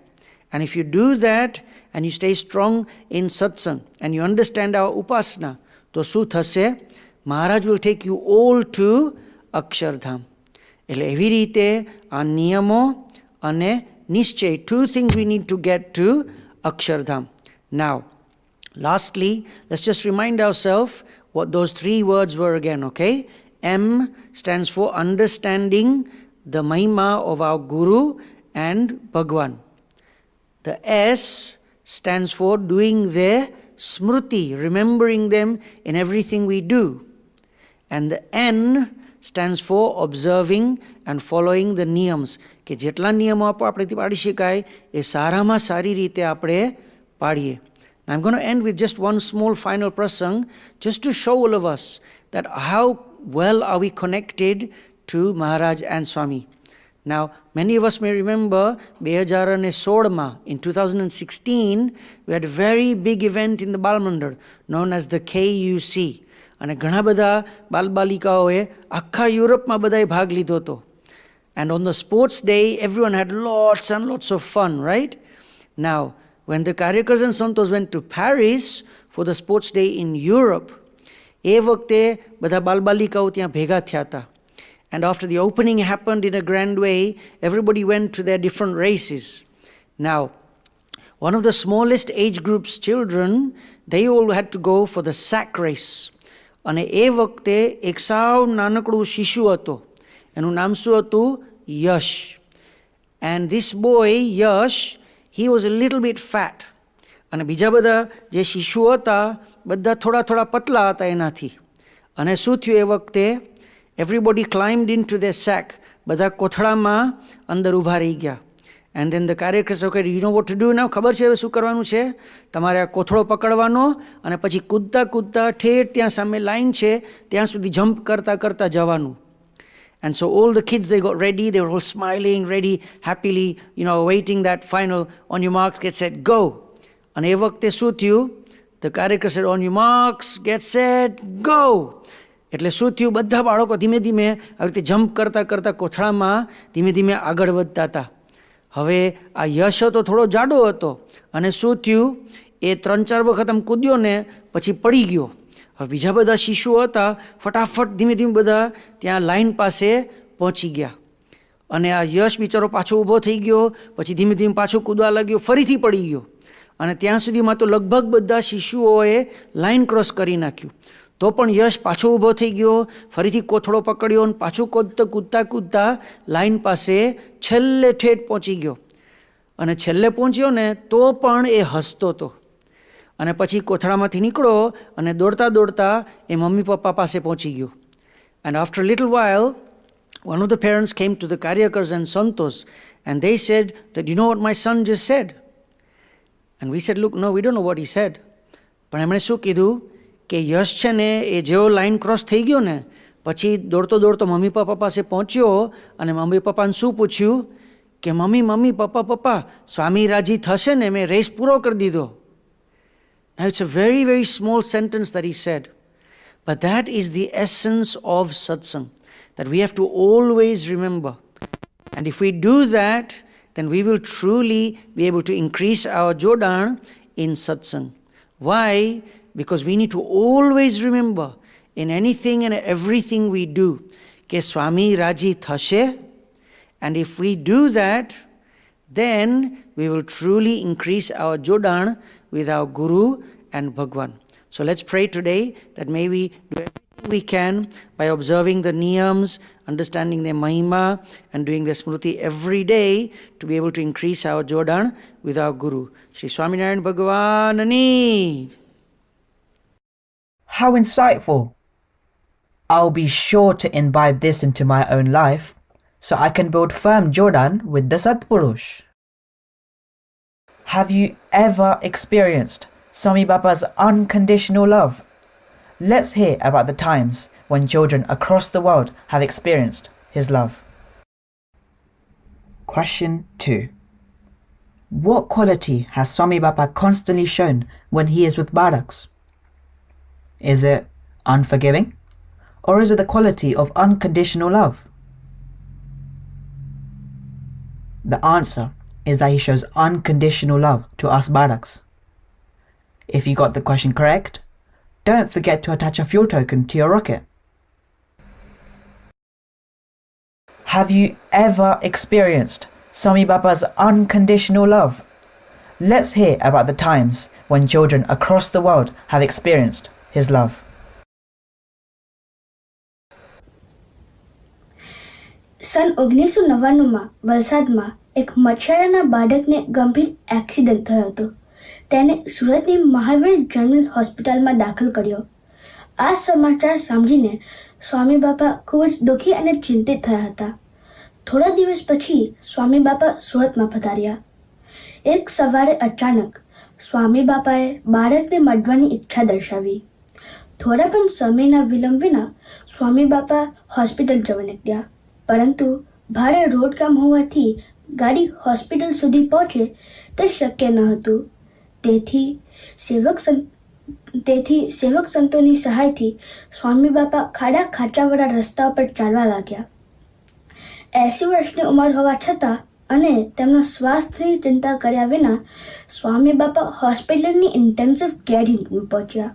And if you do that and you stay strong in satsang and you understand our upasana, to શું થશે? Maharaj will take you all to Akshardham. એટલે એવી રીતે આ નિયમો અને નિશ્ચય, two things we need to get to Akshardham. Now, lastly, let's just remind ourselves what those three words were again, okay? M stands for understanding the mahima of our Guru and Bhagwan. The S stands for doing their smruti, remembering them in everything we do. And the N stands for observing and following the neems. કે જેટલા નિયમો આપણેથી પાડી શકાય એ સારામાં સારી રીતે આપણે પાડીએ. I'm going to end with just one small final prasang, just to show all of us that how well are we connected to Maharaj and Swami. Now, many of us may remember 2016, in 2016, we had a very big event in the Balmandir known as the KUC. અને ઘણા બધા બાલ-બાલિકાઓએ આખા યુરોપમાં બધાએ ભાગ લીધો હતો. And on the sports day, everyone had lots and lots of fun, right? Now, when the Karyakars and Santos went to Paris for the sports day in Europe, એ વખતે બધા બાલ-બાલિકાઓ ત્યાં ભેગા થયા હતા. And after the opening happened in a grand way, everybody went to their different races. Now, one of the smallest age groups children, they all had to go for the sack race. અને એ વખતે એક સાવ નાનકડું શિશુ હતો, એનું નામ શું હતું? યશ. And this boy, Yash, he was a little bit fat. અને બીજા બધા જે શિશુ હતા બધા થોડા થોડા પતલા હતા એનાથી. અને શું થયું એ વખતે? Everybody climbed into their sack. બધા કોથળામાં અંદર ઊભા રહી ગયા. And then the Karyakars said, okay, you know what to do now? ખબર છે હવે શું કરવાનું છે? તમારે આ કોથળો પકડવાનો અને પછી કૂદતા કૂદતા ઠેઠ ત્યાં સામે લાઈન છે ત્યાં સુધી જમ્પ કરતા કરતા જવાનું. And so all the kids, they got ready. They were all smiling, ready, happily, awaiting that final, on your marks, get set, go. And એ વખતે શું થયું? The Karyakars said, on your marks, get set, go. એટલે શું થયું? બધા બાળકો ધીમે ધીમે આવી રીતે જમ્પ કરતા કરતા કોથળામાં ધીમે ધીમે આગળ વધતા હતા. હવે આ યશ હતો થોડો જાડો હતો અને શું થયું? એ 3-4 વખત આમ કૂદ્યો ને પછી પડી ગયો. હવે બીજા બધા શિશુઓ હતા ફટાફટ ધીમે ધીમે બધા ત્યાં લાઈન પાસે પહોંચી ગયા. અને આ યશ બિચારો પાછો ઊભો થઈ ગયો, પછી ધીમે ધીમે પાછો કૂદવા લાગ્યો, ફરીથી પડી ગયો. અને ત્યાં સુધીમાં તો લગભગ બધા શિશુઓએ લાઈન ક્રોસ કરી નાખ્યું. તો પણ યશ પાછો ઊભો થઈ ગયો, ફરીથી કોથળો પકડ્યો અને પાછું કૂદતા કૂદતા લાઈન પાસે છેલ્લે ઠેઠ પહોંચી ગયો. અને છેલ્લે પહોંચ્યો ને તો પણ એ હસતો હતો. અને પછી કોથળામાંથી નીકળો અને દોડતા દોડતા એ મમ્મી પપ્પા પાસે પહોંચી ગયો. And after a little while, one of the parents came to the Karyakars and Santos and they said that, you know what my son just said? And we said, look, no, we don't know what he said. પણ એમણે શું કીધું કે યશ છે ને એ જેવો line cross થઈ ગયો ને પછી દોડતો દોડતો મમ્મી પપ્પા પાસે પહોંચ્યો અને મમ્મી પપ્પાને શું પૂછ્યું કે મમ્મી પપ્પા સ્વામી રાજી થશે ને, મેં રેસ પૂરો કરી દીધો. Now it's a very, very small sentence that he said. But that is the essence of satsang, that we have to always remember. And if we do that, then we will truly be able to increase our jodan in satsang. Why? Because we need to always remember in anything and everything we do, ke Swami Raji thashe. And if we do that, then we will truly increase our jodan with our Guru and Bhagwan. So let's pray today that may we do everything we can by observing the neems, understanding their mahima, and doing the smruti every day to be able to increase our jodan with our Guru. Shri Swaminarayan Bhagwanani. How insightful! I'll be sure to imbibe this into my own life so I can build firm jodan with the Satpurush. Have you ever experienced Swami Baba's unconditional love? Let's hear about the times when children across the world have experienced his love. Question 2. What quality has Swami Baba constantly shown when he is with Balaks? Is it unforgiving? Or is it the quality of unconditional love? The answer is that he shows unconditional love to us Balaks. If you got the question correct, don't forget to attach a fuel token to your rocket. Have you ever experienced Swami Baba's unconditional love? Let's hear about the times when children across the world have experienced his love. સન 1999માં વલસાડમાં એક મચ્છરાના બાળકને ગંભીર accident થયો હતો. તેને સુરતની Mahavir general હોસ્પિટલમાં દાખલ કર્યો. આ સમાચાર સાંભળીને સ્વામી બાપા ખૂબ જ દુઃખી અને ચિંતિત થયા હતા. થોડા દિવસ પછી સ્વામી બાપા સુરતમાં પધાર્યા. એક સવારે અચાનક સ્વામી બાપાએ બાળકને મળવાની ઈચ્છા દર્શાવી. થોડા પણ સમયના વિલંબ વિના સ્વામી બાપા હોસ્પિટલ જવા નીકળ્યા. પરંતુ ભારે રોડ કામ હોવાથી ગાડી હોસ્પિટલ સુધી પહોંચે તે શક્ય ન હતું. તેથી સેવક સંતોની સહાયથી સ્વામી બાપા ખાડા ખાચાવાળા રસ્તા પર ચાલવા લાગ્યા. 80 વર્ષની ઉંમર હોવા છતાં અને તેમના સ્વાસ્થ્યની ચિંતા કર્યા વિના સ્વામી બાપા હોસ્પિટલની ઇન્ટેન્સિવ કેર યુનિટમાં પહોંચ્યા.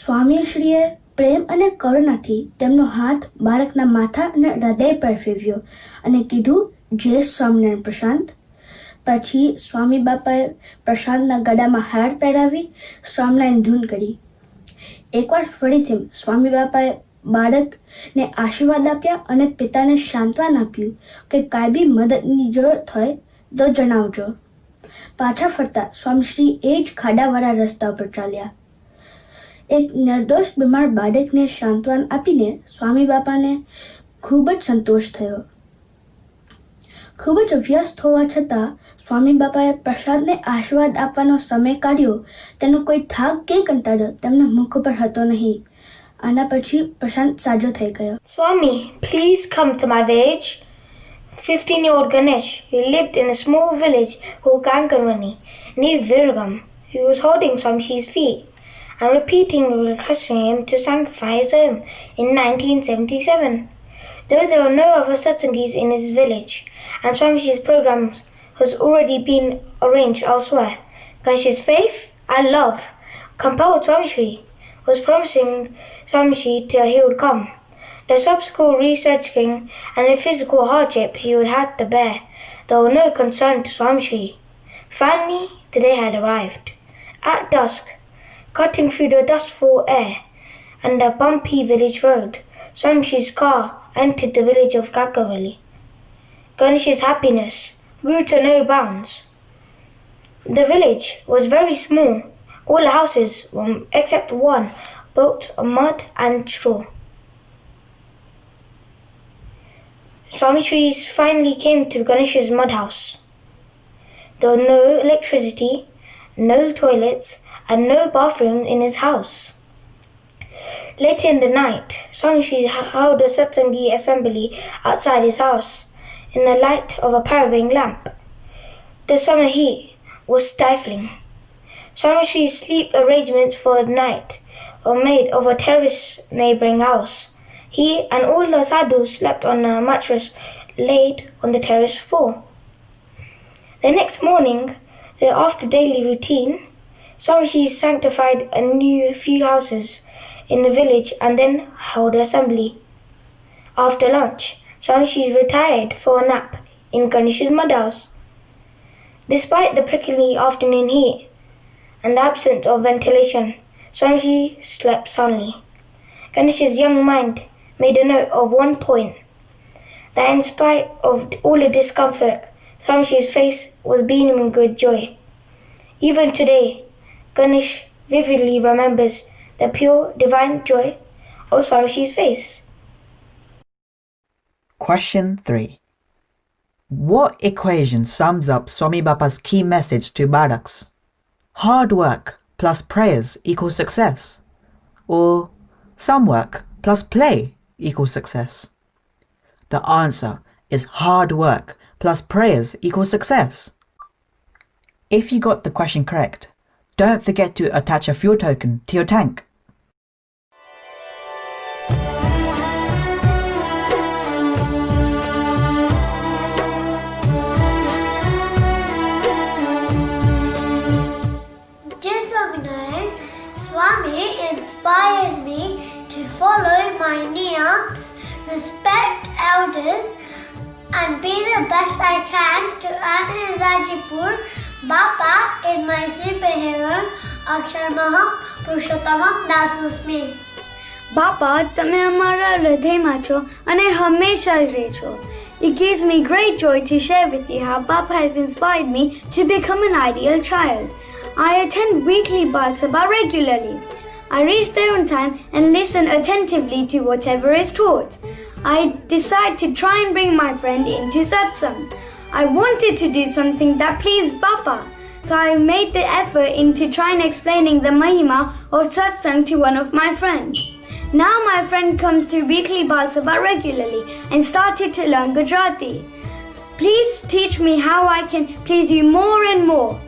સ્વામીશ્રીએ પ્રેમ અને કરુણાથી તેમનો હાથ બાળકના માથા અને હૃદય પર ફેરવ્યો અને કીધું, જય સ્વામિનારાયણ પ્રશાંત. પછી સ્વામી બાપાએ પ્રશાંતના ગળામાં હાર પહેરાવી સ્વામિનારાયણ ધૂન કરી. એકવાર ફરીથી સ્વામી બાપાએ બાળકને આશીર્વાદ આપ્યા અને પિતાને સાંત્વન આપ્યું કે કાંઈ બી મદદની જરૂરત હોય તો જણાવજો. પાછા ફરતા સ્વામીશ્રી એ જ ખાડાવાળા રસ્તા પર ચાલ્યા. એક નિર્દોષ બીમાર બાળકને સાંત્વન આપીને સ્વામી બાપાને ખૂબ જ સંતોષ થયો. ખૂબ જ વ્યસ્ત હોવા છતાં સ્વામી બાપાએ પ્રસાદને આશીર્વાદ આપવાનો સમય કાઢ્યો. તેનો કોઈ થાક કે કંટાળો તેમના મુખ પર હતો નહીં. આના પછી પ્રશાંત સાજો થઈ ગયો. Swami, please come to my village. 15-year-old Ganesh, who lived in a small village called Gangarwani, near Virgam, who was holding Swami's feet and repeatedly requesting him to sanctify his home in 1977. Though there were no other satsangis in his village, and Swami's programs has already been arranged elsewhere, Ganesh's faith and love compelled Swami was promising Swami till he would come. The subsequent researching and the physical hardship he would have to bear, there were no concern to Swami. Finally, the day had arrived. At dusk, cutting through the dustful air and the bumpy village road, Swami's car entered the village of Gagavali. Ganesh's happiness grew to no bounds. The village was very small. All the houses, except one, built of mud and straw. Swami finally came to Ganesh's mud house. There was no electricity, no toilets, and no bathroom in his house. Later in the night, Swami held a satsangi assembly outside his house in the light of a paraffin lamp. The summer heat was stifling. Swami's sleep arrangements for the night were made of a terrace neighboring house. He and all the sadhus slept on a mattress laid on the terrace floor. The next morning, after daily routine, Swami sanctified a few houses in the village and then held an assembly. After lunch, Swami retired for a nap in Ganesh's mud house. Despite the prickly afternoon heat and the absence of ventilation, Swami slept soundly. Ganesh's young mind made a note of one point, that in spite of all the discomfort, Swami's face was beaming with joy. Even today, Ganesh vividly remembers the pure divine joy of Swami's face. Question 3. What equation sums up Swami Bapa's key message to Balaks? Hard work plus prayers equals success? Or some work plus play equals success? The answer is hard work plus prayers equals success. If you got the question correct, don't forget to attach a fuel token to your tank. Dear Swaminarayan, Swami inspires me to follow my neems, respect elders, and be the best I can to earn his Ajipur. Bapa is my superhero. Aksharmaham Purushottamam Dasusmi. બાપા તમે અમારા હૃદયમાં છો અને હંમેશા જ રહેશો. It gives me great joy to share with you how Bapa has inspired me to become an ideal child. I attend weekly Bal Sabha regularly. I reach there on time and listen attentively to whatever is taught. I decide to try and bring my friend into satsang. I wanted to do something that pleased Bapa, so I made the effort into trying explaining the mahima of satsang to one of my friends. Now my friend comes to weekly Bal Sabha regularly and started to learn Gujarati. Please teach me how I can please you more and more.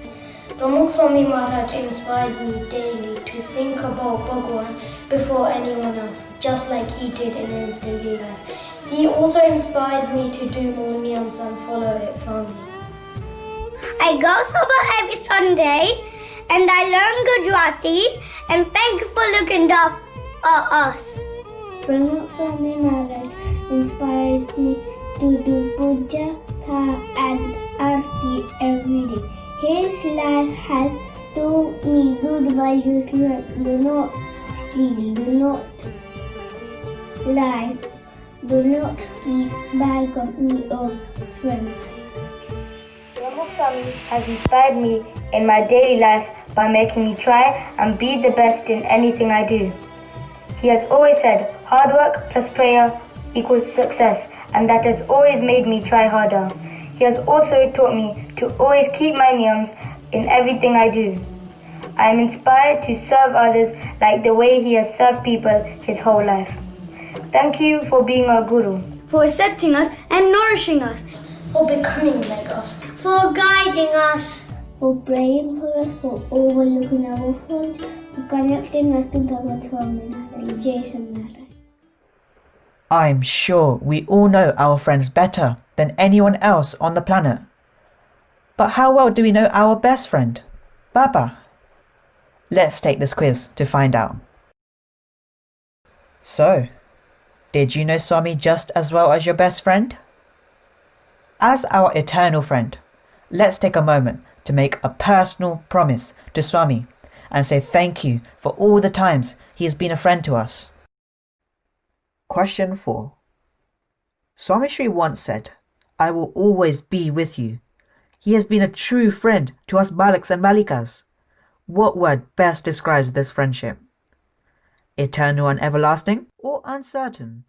Pramukh Swami Maharaj inspired me daily to think about Bhagwan before anyone else, just like he did in his daily life. He also inspired me to do more neems and follow it firmly. I go Sabha every Sunday and I learn Gujarati, and thank you for looking after us. Pramukh Swami Maharaj inspires me to do puja, and arti every day. His life has taught me good values like do not steal, do not lie, do not keep bad company of friends. Pramukh Swami has inspired me in my daily life by making me try and be the best in anything I do. He has always said hard work plus prayer equals success, and that has always made me try harder. He has also taught me to always keep my neems in everything I do. I am inspired to serve others like the way he has served people his whole life. Thank you for being our Guru, For accepting us and nourishing us, for becoming like us, For guiding us. for praying for us, for overlooking our faults, for connecting us to Bhagwan Swami Maharaj. Jai Swaminarayan. I'm sure we all know our friends better than anyone else on the planet. But how well do we know our best friend, Baba? Let's take this quiz to find out. So, did you know Swami just as well as your best friend? As our eternal friend, let's take a moment to make a personal promise to Swami and say thank you for all the times he has been a friend to us. Question 4. Swami Shri once said, I will always be with you. He has been a true friend to us Balaks and Balikas. What word best describes this friendship? Eternal and everlasting or uncertain?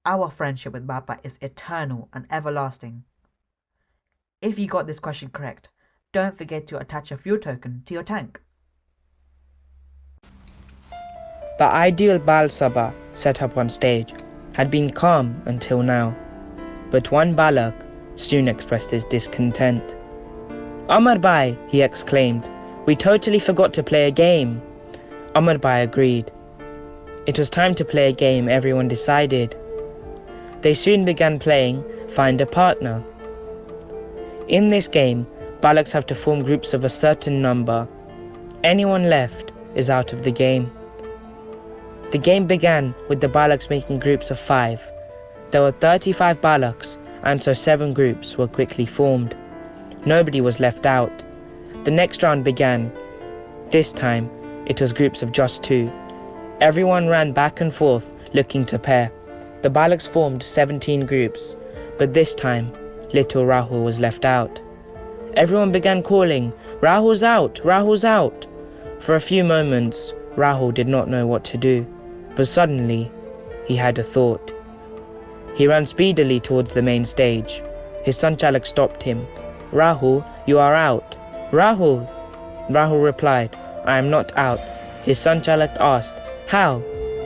Our friendship with Baba is eternal and everlasting. If you got this question correct, don't forget to attach a fuel token to your tank. The ideal Bal Sabha set up on stage had been calm until now, but one Balak soon expressed his discontent. Amar Bhai, he exclaimed, we totally forgot to play a game. Amar Bhai agreed. It was time to play a game, everyone decided. They soon began playing Find a Partner. In this game, Balaks have to form groups of a certain number. Anyone left is out of the game. The game began with the Balaks making groups of 5. There were 35 Balaks, and so 7 groups were quickly formed. Nobody was left out. The next round began. This time, it was groups of just 2. Everyone ran back and forth, looking to pair. The Balaks formed 17 groups, but this time, little Rahul was left out. Everyone began calling, Rahul's out, Rahul's out. For a few moments, Rahul did not know what to do, but suddenly, he had a thought. He ran speedily towards the main stage. His Sanchalak stopped him. Rahul, you are out. Rahul! Rahul replied, I am not out. His Sanchalak asked, how?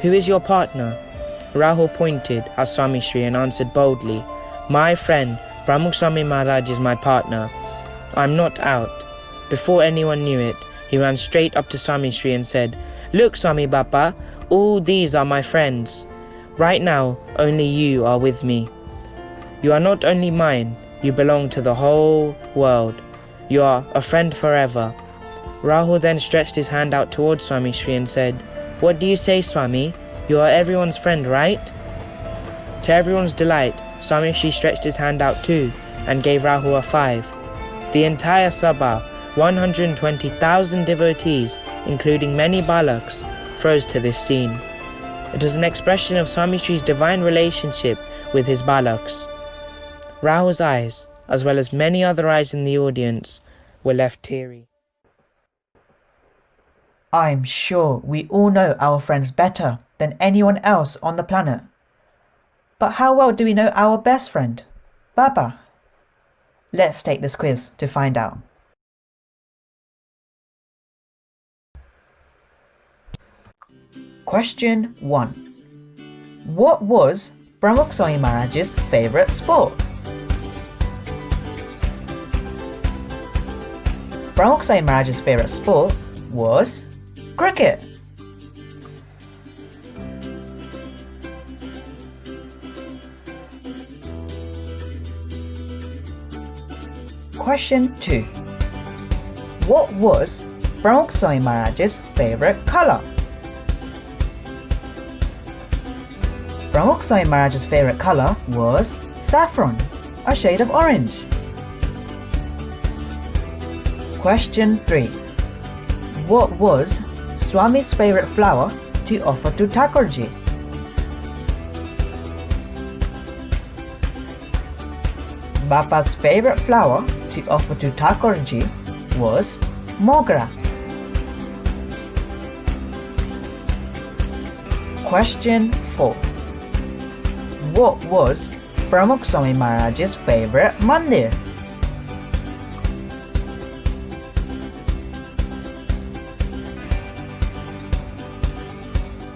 Who is your partner? Rahul pointed at Swami Shri and answered boldly, my friend, Pramukh Swami Maharaj is my partner. I'm not out." Before anyone knew it, he ran straight up to Swami Shri and said, "Look, Swami Bappa, all these are my friends. Right now, only you are with me. You are not only mine, you belong to the whole world. You are a friend forever." Rahul then stretched his hand out towards Swami Shri and said, "What do you say, Swami? You are everyone's friend, right?" To everyone's delight, Swami Shri stretched his hand out too and gave Rahul a 5. The entire Sabha, 120,000 devotees, including many balaks, froze to this scene. It was an expression of Swami Shri's divine relationship with his balaks. Rahul's eyes, as well as many other eyes in the audience, were left teary. I'm sure we all know our friends better than anyone else on the planet. But how well do we know our best friend, Baba? Let's take this quiz to find out. Question 1. What was Pramukh Swami Maharaj's favourite sport? Pramukh Swami Maharaj's favourite sport was cricket. Question 2. What was Pramukh Swami Maharaj's favourite colour? Pramukh Swami Maharaj's favourite colour was saffron, a shade of orange. Question 3. What was Swami's favourite flower to offer to Thakurji? Bapa's favourite flower to offer to Thakurji was mogra. Question 4. What was Pramukh Swami Maharaj's favourite mandir?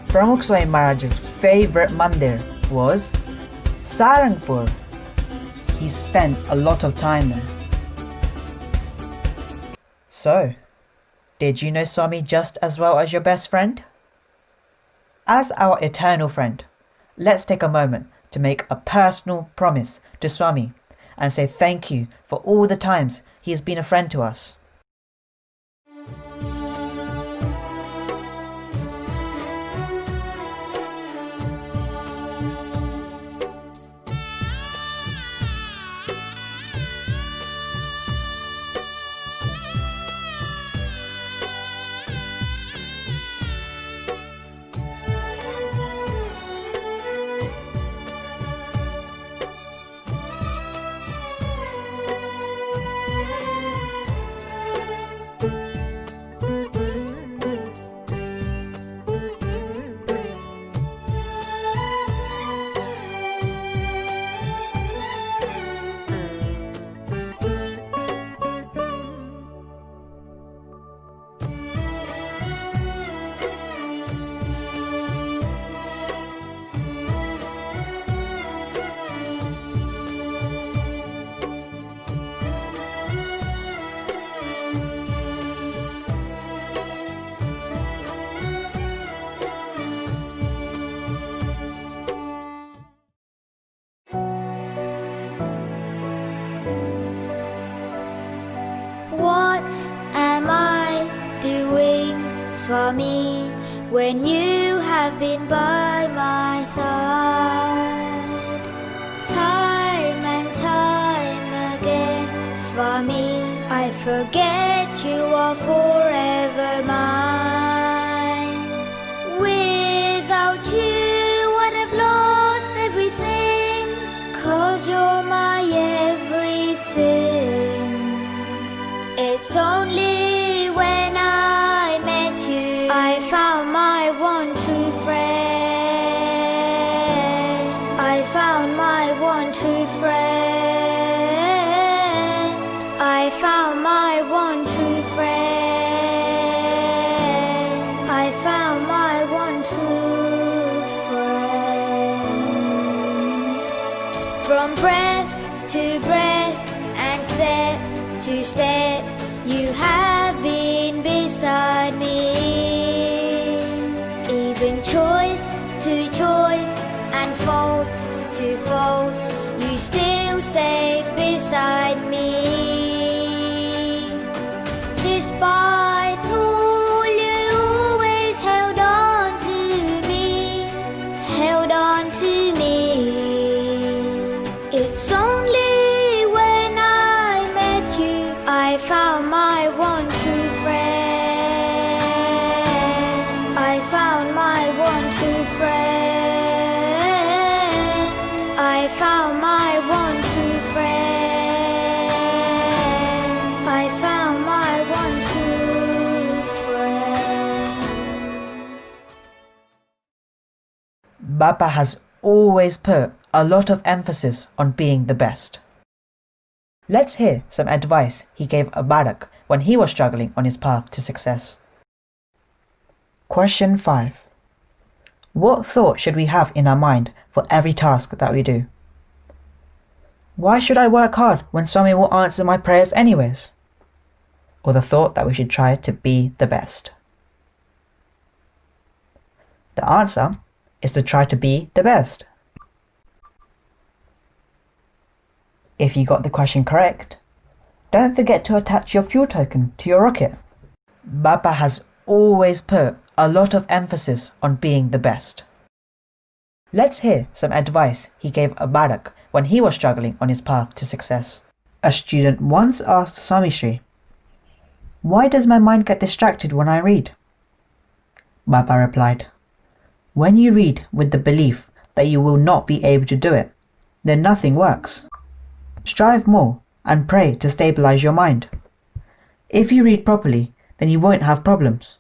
Pramukh Swami Maharaj's favourite mandir was Sarangpur. He spent a lot of time there. So, did you know Swami just as well as your best friend? As our eternal friend, let's take a moment to make a personal promise to Swami and say thank you for all the times he has been a friend to us. What am I doing, Swami, when you have been by my side? Time and time again, Swami, I forget you are forever mine. Without you, I'd have lost everything, 'cause you're my everything. It's only when I met you I found my one true friend. I found my one true friend. I found my one true friend. I found my one true friend. From breath to breath and step to step, you have been beside me. Even choice to choice and fault to fault, you still stayed beside me. Despite all, you always held on to me, held on to me. It's only when I met you I found my one true friend. I found my one true friend. I found my one true friend. I found my one true friend. Bappa has always put a lot of emphasis on being the best. Let's hear some advice he gave a Balak when he was struggling on his path to success. Question 5. What thought should we have in our mind for every task that we do? Why should I work hard when Swami will answer my prayers anyways? Or the thought that we should try to be the best? The answer is to try to be the best. If you got the question correct, don't forget to attach your fuel token to your rocket. Bappa has always put a lot of emphasis on being the best. Let's hear some advice he gave a Balak when he was struggling on his path to success. A student once asked Swami Shri, "Why does my mind get distracted when I read?" Bappa replied, "When you read with the belief that you will not be able to do it, then nothing works. Strive more and pray to stabilize your mind. If you read properly, then you won't have problems.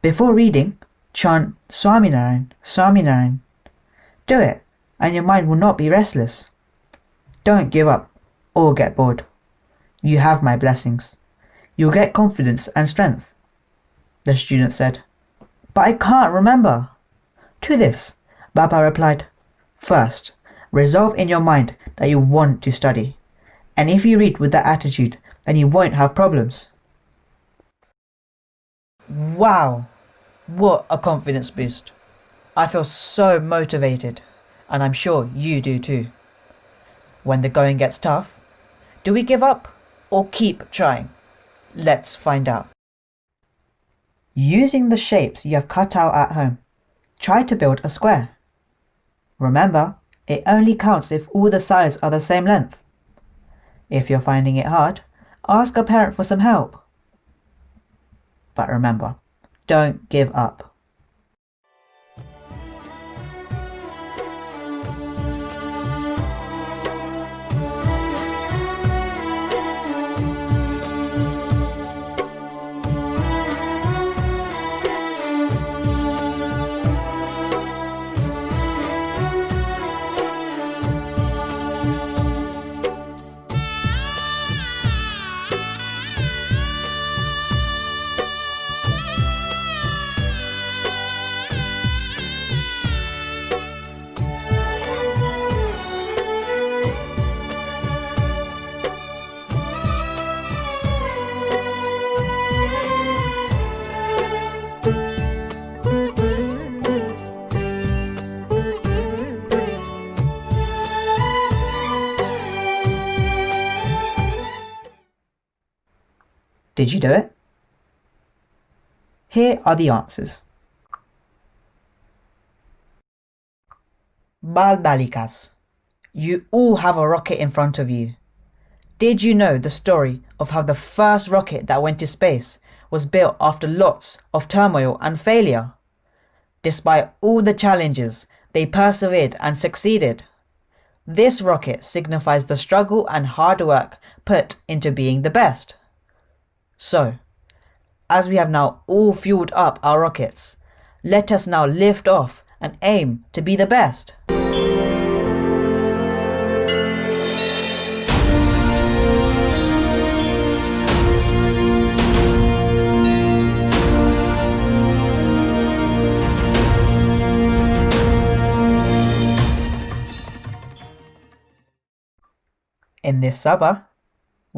Before reading, chant Swaminarayan, Swaminarayan. Do it, and your mind will not be restless. Don't give up or get bored. You have my blessings. You'll get confidence and strength." The student said, "But I can't remember." To this, Bappa replied, "First, resolve in your mind that you want to study, and if you read with that attitude, then you won't have problems." Wow, what a confidence boost. I feel so motivated, and I'm sure you do too. When the going gets tough, do we give up or keep trying? Let's find out. Using the shapes you have cut out at home, try to build a square. Remember, it only counts if all the sides are the same length. If you're finding it hard, ask a parent for some help. But remember, don't give up. Did you do it? Here are the answers. Bal-Balikas. You all have a rocket in front of you. Did you know the story of how the first rocket that went to space was built after lots of turmoil and failure? Despite all the challenges, they persevered and succeeded. This rocket signifies the struggle and hard work put into being the best. So, as we have now all fueled up our rockets, let us now lift off and aim to be the best. In this Sabha,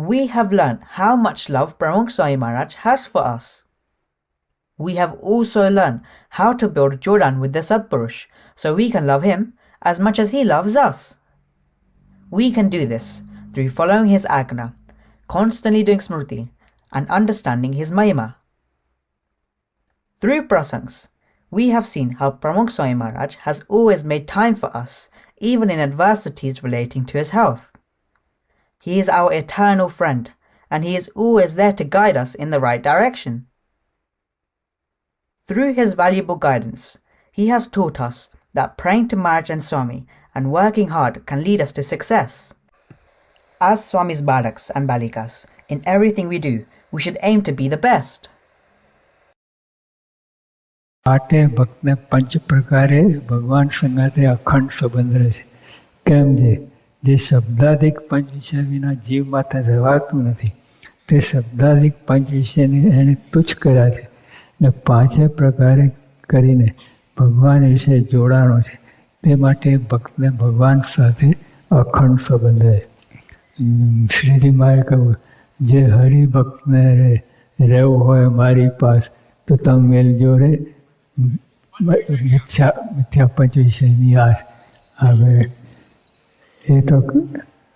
we have learned how much love Pramukh Swami Maharaj has for us. We have also learned how to build Jordan with the Satpurush so we can love him as much as he loves us. We can do this through following his agna, constantly doing smruti, and understanding his mahima. Through prasangs, we have seen how Pramukh Swami Maharaj has always made time for us, even in adversities relating to his health. He is our eternal friend, and he is always there to guide us in the right direction. Through his valuable guidance, he has taught us that praying to Maharaj and Swami and working hard can lead us to success. As Swami's balaks and balikas, in everything we do, we should aim to be the best. માટે ભક્તને પંચ પ્રકારે ભગવાન સંગાથે અખંડ સંબંધ રહે છે. કેમ છે? જે શબ્દાધિક પંચ વિષય વિના જીવ માથે રહેવાતું નથી, તે શબ્દાધિક પંચ વિષયને એણે તુચ્છ કર્યા છે ને પાંચે પ્રકારે કરીને ભગવાન વિશે જોડાણો છે. તે માટે ભક્તને ભગવાન સાથે અખંડ સંબંધ રહે. શ્રીજી માએ કહ્યું, જે હરિભક્તને રહેવું હોય મારી પાસ તો તમે મેલજો રે મિથ્યા પંચ વિષયની આસ. હવે એ તો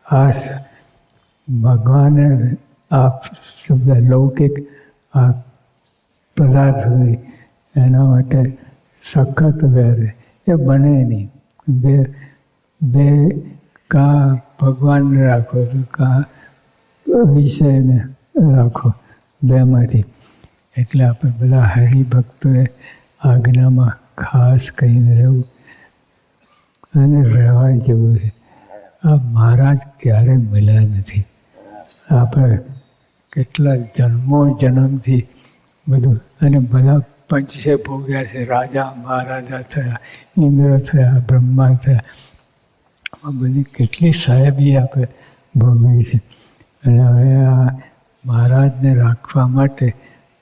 આસ ભગવાને આ શબ્દ લૌકિક આ પદાર્થ હોય એના માટે સખત વેર એ બને નહીં. બે કા ભગવાનને રાખો તો કા વિષયને રાખો, બેમાંથી. એટલે આપણે બધા હરિભક્તોએ આજ્ઞામાં ખાસ કરીને રહેવું અને રહેવા જેવું છે. આ મહારાજ ક્યારેય મળ્યા નથી. આપણે કેટલા જન્મથી બધું અને બધા પંચે ભોગ્યા છે. રાજા મહારાજા થયા, ઇન્દ્ર થયા, બ્રહ્મા થયા. આ બધી કેટલી સાહેબી આપણે ભોગવી છે. અને હવે આ મહારાજને રાખવા માટે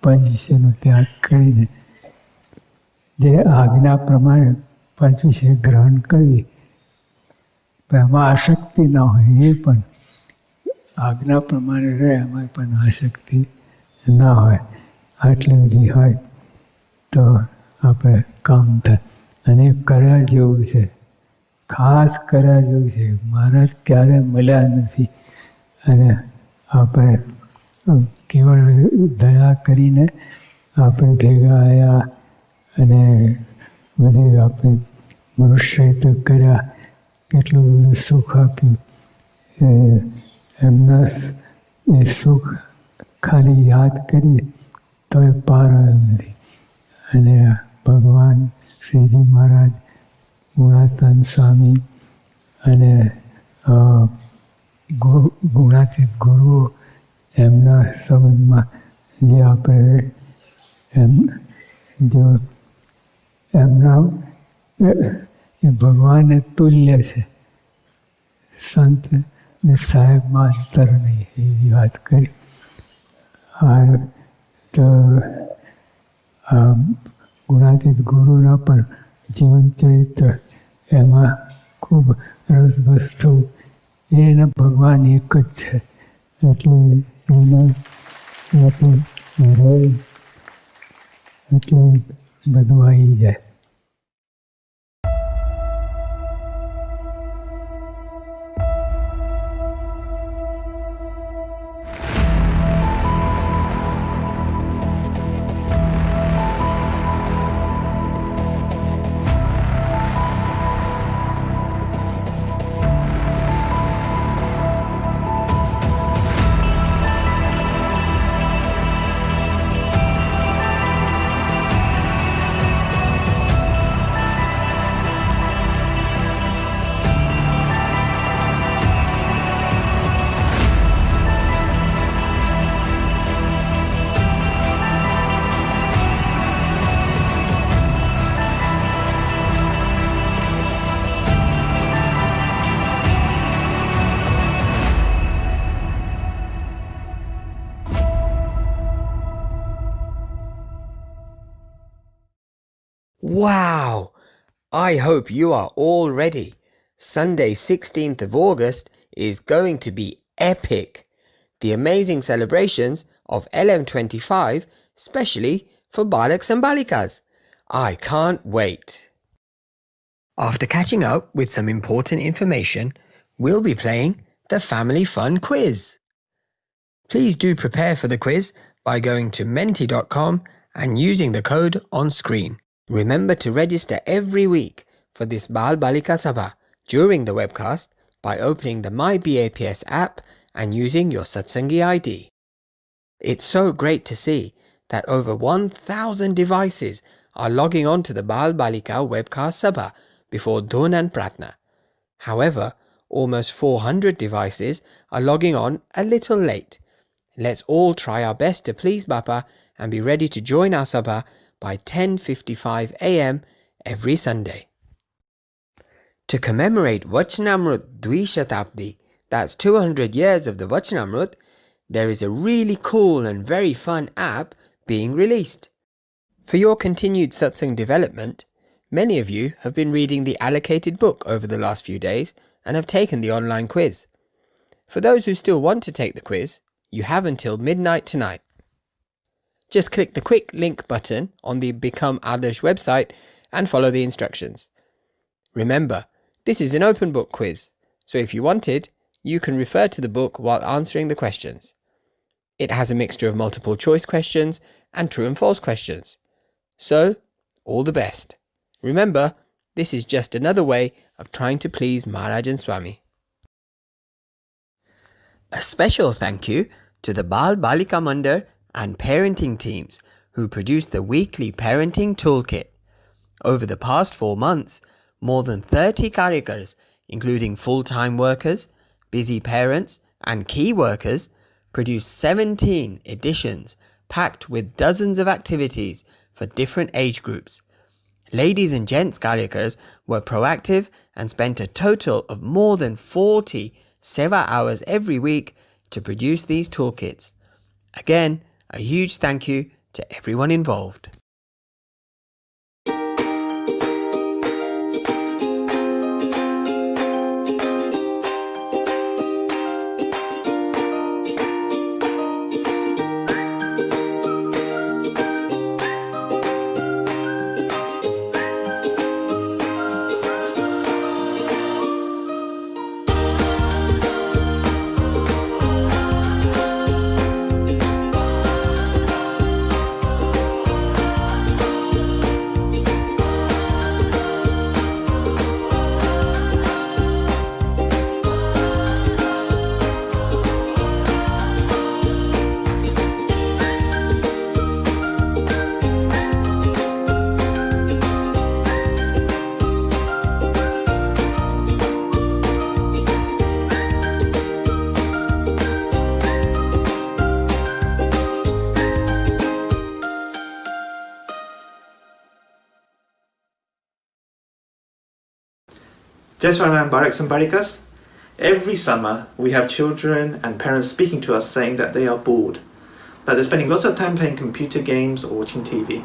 પંચ વિષયનો ત્યાગ કરીને જે આજ્ઞા પ્રમાણે પંચ વિષય ગ્રહણ કરવી, એમાં આસક્તિ ના હોય, એ પણ આજ્ઞા પ્રમાણે રહે, એમાં પણ આસક્તિ ના હોય. આટલી બધી હોય તો આપણે કામ થાય. અને કર્યા જેવું છે, ખાસ કર્યા જેવું છે. મહારાજ ક્યારેય મળ્યા નથી અને આપણે કેવળ દયા કરીને આપણે ભેગા આવ્યા અને બધી આપણે મનુષ્ય કર્યા, કેટલું બધું સુખ આપ્યું. એમના એ સુખ ખાલી યાદ કરીએ તો એ પાર આવ્યો નથી. અને ભગવાન શ્રીજી મહારાજ, ગુણાતન સ્વામી અને ગુણાતીત ગુરુઓ, એમના સંબંધમાં જે આપણે જો એમના એ ભગવાનને તુલ્ય છે. સંત ને સાહેબમાં અંતર નહીં, એવી વાત કરી. તો ગુણાતીત ગુરુના પણ જીવન ચરિત્ર એમાં ખૂબ રસભસ થવું. એને ભગવાન એક જ છે, એટલે એમાં આપણે રહે એટલે બધું આવી જાય. Wow! I hope you are all ready. Sunday 16th of August is going to be epic. the amazing celebrations of LM25, specially for Balaks and Balikas. I can't wait. After catching up with some important information, we'll be playing the Family Fun Quiz. Please do prepare for the quiz by going to menti.com and using the code on screen. Remember to register every week for this Bal-Balika Sabha during the webcast by opening the My BAPS app and using your Satsangi ID. It's so great to see that over 1,000 devices are logging on to the Bal-Balika webcast Sabha before Dhun and Pratna. However, almost 400 devices are logging on a little late. Let's all try our best to please Bapa and be ready to join our Sabha by 10:55 a.m. every Sunday. To commemorate Vachanamrut Dvishatabdi, that's 200 years of the Vachanamrut, there is a really cool and very fun app being released. For your continued satsang development, many of you have been reading the allocated book over the last few days and have taken the online quiz. For those who still want to take the quiz, you have until midnight tonight. Just click the quick link button on the Become Adarsh website and follow the instructions. Remember, this is an open book quiz, so if you wanted, you can refer to the book while answering the questions. It has a mixture of multiple choice questions and true and false questions. So, all the best. Remember, this is just another way of trying to please Maharaj and Swami. A special thank you to the Bal-Balika Mandar and parenting teams who produced the weekly parenting toolkit. Over the past 4 months, more than 30 karyakars, including full-time workers, busy parents and key workers, produced 17 editions packed with dozens of activities for different age groups. Ladies and gents karyakars were proactive and spent a total of more than 40 seva hours every week to produce these toolkits. Again, a huge thank you to everyone involved. Jeswaran Baraks and Balikas, every summer we have children and parents speaking to us saying that they are bored, that they're spending lots of time playing computer games or watching TV.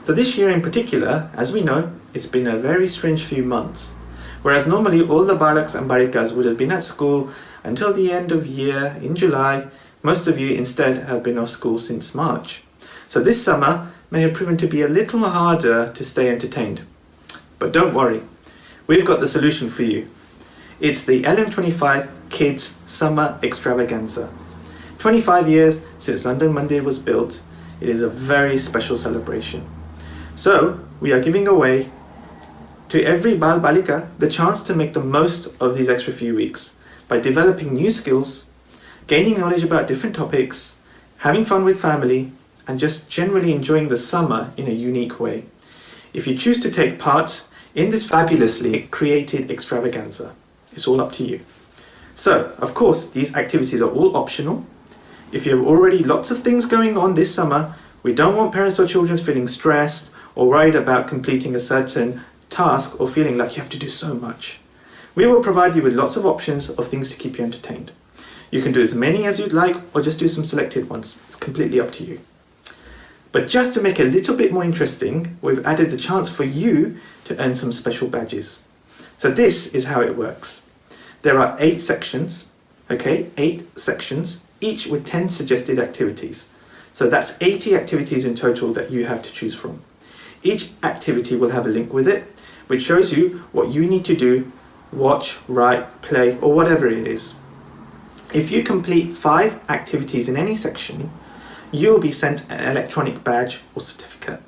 So this year in particular, as we know, it's been a very strange few months. Whereas normally all the Balaks and Balikas would have been at school until the end of year in July, most of you instead have been off school since March. So this summer may have proven to be a little harder to stay entertained. But don't worry, we've got the solution for you. It's the LM25 Kids Summer Extravaganza. 25 years since London Mandir was built, it is a very special celebration. So, we are giving away to every Bal-Balika the chance to make the most of these extra few weeks by developing new skills, gaining knowledge about different topics, having fun with family, and just generally enjoying the summer in a unique way. If you choose to take part in this fabulously created extravaganza, it's all up to you. So, of course, these activities are all optional. If you have already lots of things going on this summer, we don't want parents or children feeling stressed or worried about completing a certain task or feeling like you have to do so much. We will provide you with lots of options of things to keep you entertained. You can do as many as you'd like or just do some selected ones. It's completely up to you. But just to make it a little bit more interesting, we've added the chance for you to earn some special badges. So this is how it works. There are 8 sections, okay, 8 sections each with 10 suggested activities. So that's 80 activities in total that you have to choose from. Each activity will have a link with it, which shows you what you need to do, watch, write, play, or whatever it is. If you complete 5 activities in any section, you will be sent an electronic badge or certificate.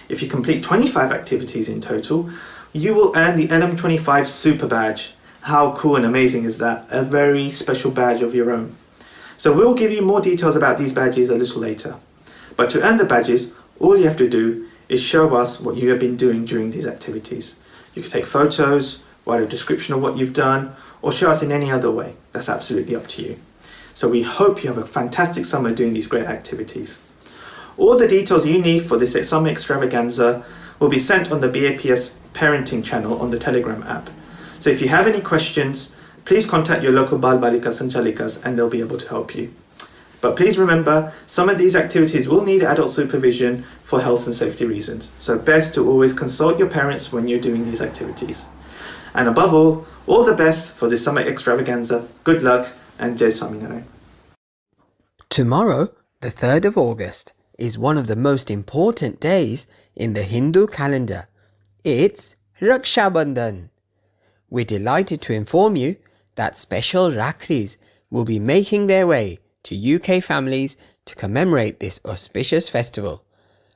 If you complete 25 activities in total, you will earn the LM25 Super Badge. How cool and amazing is that? A very special badge of your own. So we'll give you more details about these badges a little later. But to earn the badges, all you have to do is show us what you have been doing during these activities. You can take photos, write a description of what you've done, or show us in any other way. That's absolutely up to you. So we hope you have a fantastic summer doing these great activities. All the details you need for this summer extravaganza will be sent on the BAPS parenting channel on the Telegram app. So if you have any questions, please contact your local Bal-Balikas and Bal-Balikas and they'll be able to help you. But please remember, some of these activities will need adult supervision for health and safety reasons. So best to always consult your parents when you're doing these activities. And above all the best for this summer extravaganza. Good luck and Jai Swaminarayan. Tomorrow, the 3rd of August, is one of the most important days in the Hindu calendar. It's Raksha Bandhan. We're delighted to inform you that special Rakhris will be making their way to UK families to commemorate this auspicious festival.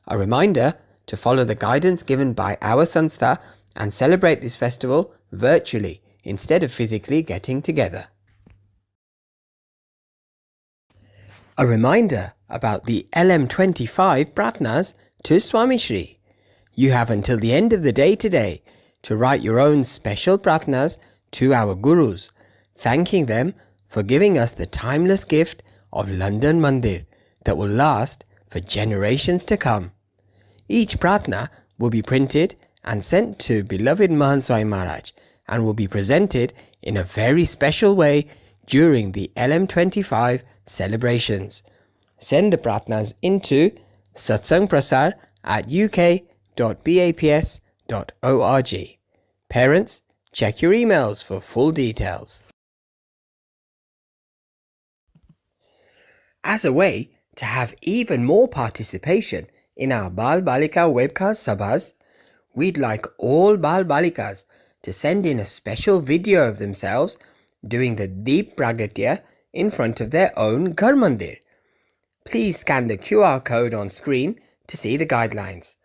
A reminder to follow the guidance given by our Sanstha and celebrate this festival virtually instead of physically getting together. A reminder about the LM25 Pratnas to Swami Shri. You have until the end of the day today to write your own special Pratnas to our Gurus, thanking them for giving us the timeless gift of London Mandir that will last for generations to come. Each Pratna will be printed and sent to beloved Pramukh Swami Maharaj and will be presented in a very special way during the LM25 celebrations. Send the Pratnas into satsangprasar@uk.baps.org. Parents, check your emails for full details. As a way to have even more participation in our Bal-Balika webcast sabhas, we'd like all Bal-Balikas to send in a special video of themselves doing the Deep Pragatya in front of their own Ghar Mandir. Please scan the QR code on screen to see the guidelines,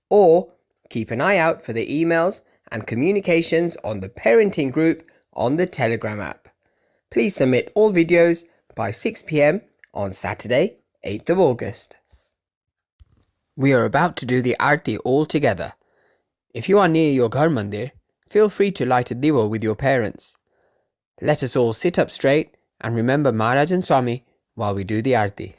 or keep an eye out for the emails and communications on the parenting group on the Telegram app. Please submit all videos by 6 p.m. on Saturday, 8th of August. We are about to do the Aarti all together. If you are near your Ghar Mandir, feel free to light a diva with your parents. Let us all sit up straight and remember Maharaj and Swami while we do the Aarti.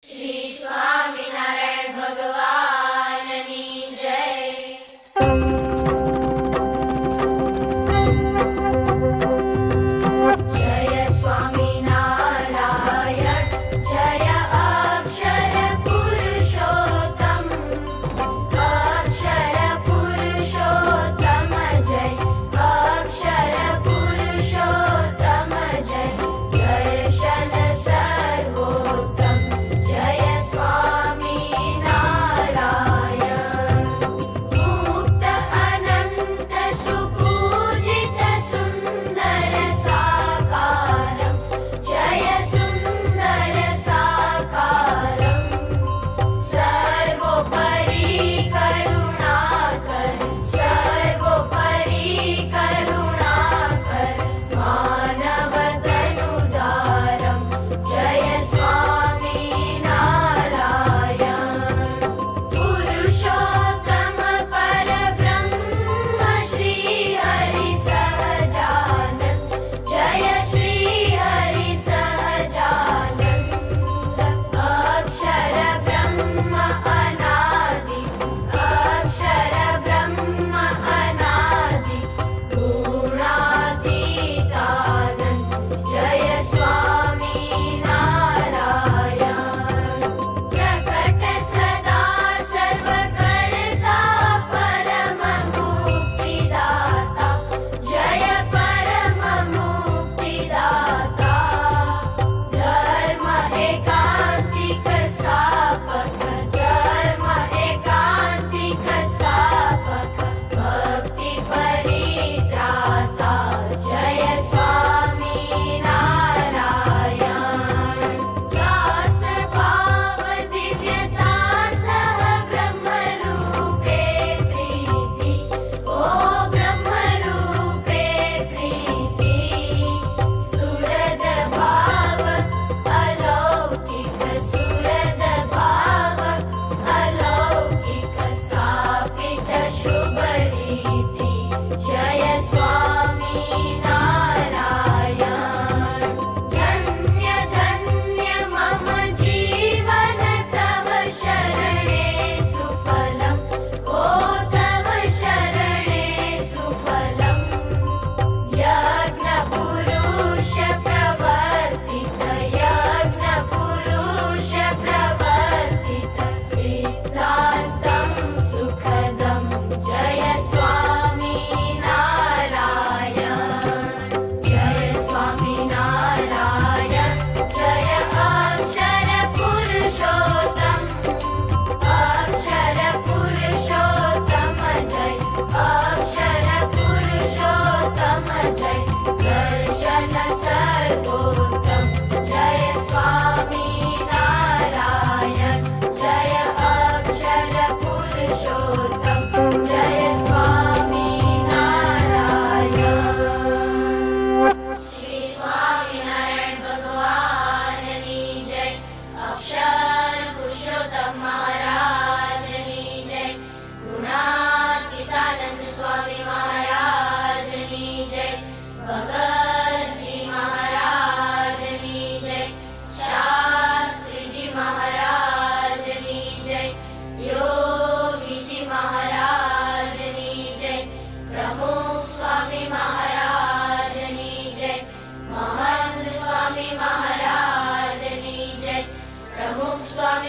Shri Swami Narayan Bhagavan Ki Jai. Jaya Swami Narayan, Jaya Akshara Purushottam, Akshara Purushottam Jai, Akshara Purushottam Jai, Darshana Sarvottam.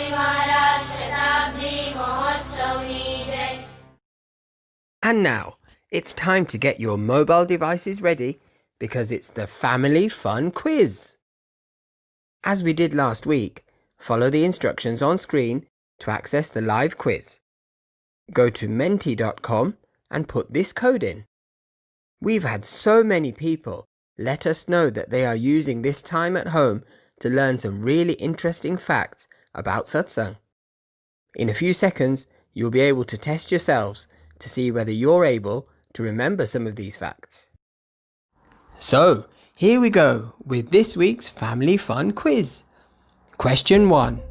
Swami Maharaj Shatabdi Mahotsavni Jai. And now, it's time to get your mobile devices ready because it's the Family Fun Quiz. As we did last week, follow the instructions on screen to access the live quiz. Go to menti.com and put this code in. We've had so many people let us know that they are using this time at home to learn some really interesting facts about satsang. In a few seconds, you'll be able to test yourselves to see whether you're able to remember some of these facts. So, here we go with this week's Family Fun Quiz. Question 1.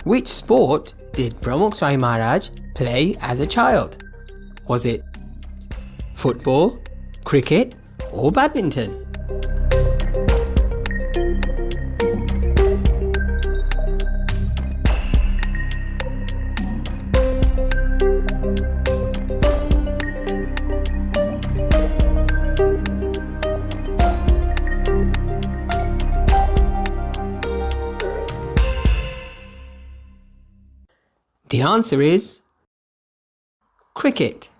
Which sport did Pramukh Swami Maharaj play as a child? Was it football, cricket or badminton? The answer is cricket.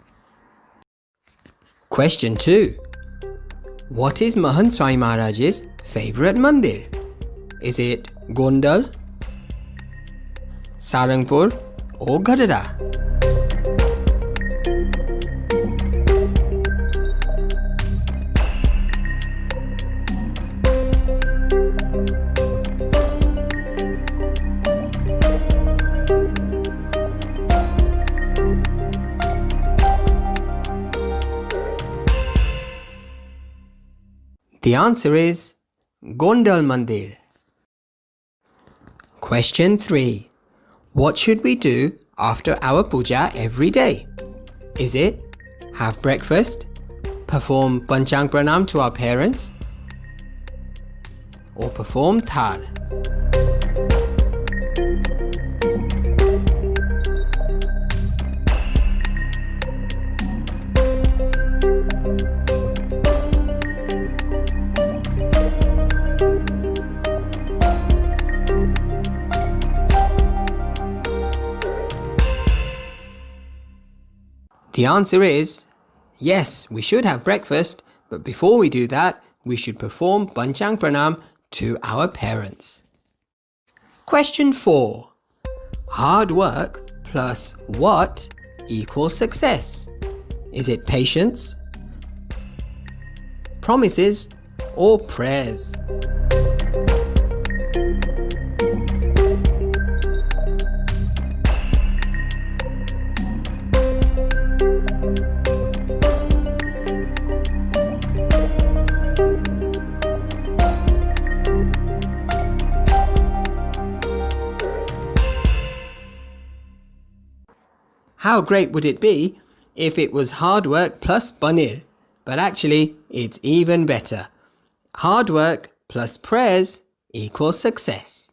Question 2. What is Mahant Swami Maharaj's favourite mandir? Is it Gondal, Sarangpur or Gadara? The answer is Gondal Mandir. Question 3. What should we do after our puja every day? Is it have breakfast, perform Panchang Pranam to our parents, or perform Thar? The answer is, yes, we should have breakfast, but before we do that, we should perform Panchang Pranam to our parents. Question 4. Hard work plus what equals success? Is it patience, promises, or prayers? How great would it be if it was hard work plus paneer? But actually, it's even better. Hard work plus prayers equals success.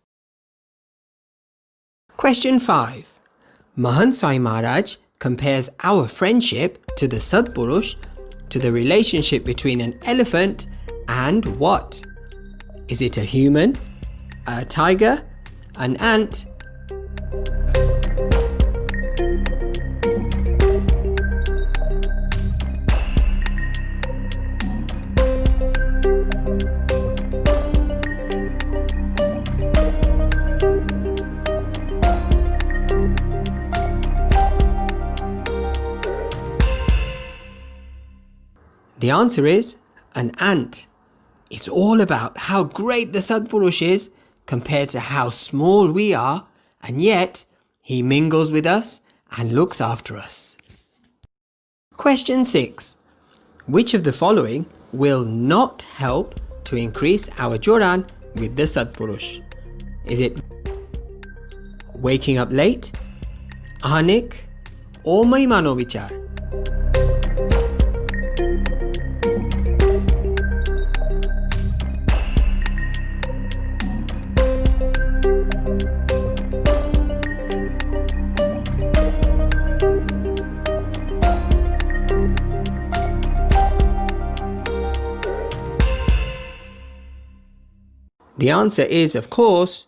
Question 5. Mahant Swami Maharaj compares our friendship to the Satpurush to the relationship between an elephant and what? Is it a human, a tiger, an ant? The answer is an ant. It's all about how great the Satpurush is compared to how small we are, and yet he mingles with us and looks after us. Question 6. Which of the following will not help to increase our Jodan with the Satpurush? Is it waking up late, ahanik, or mahima no vichar? The answer is, of course,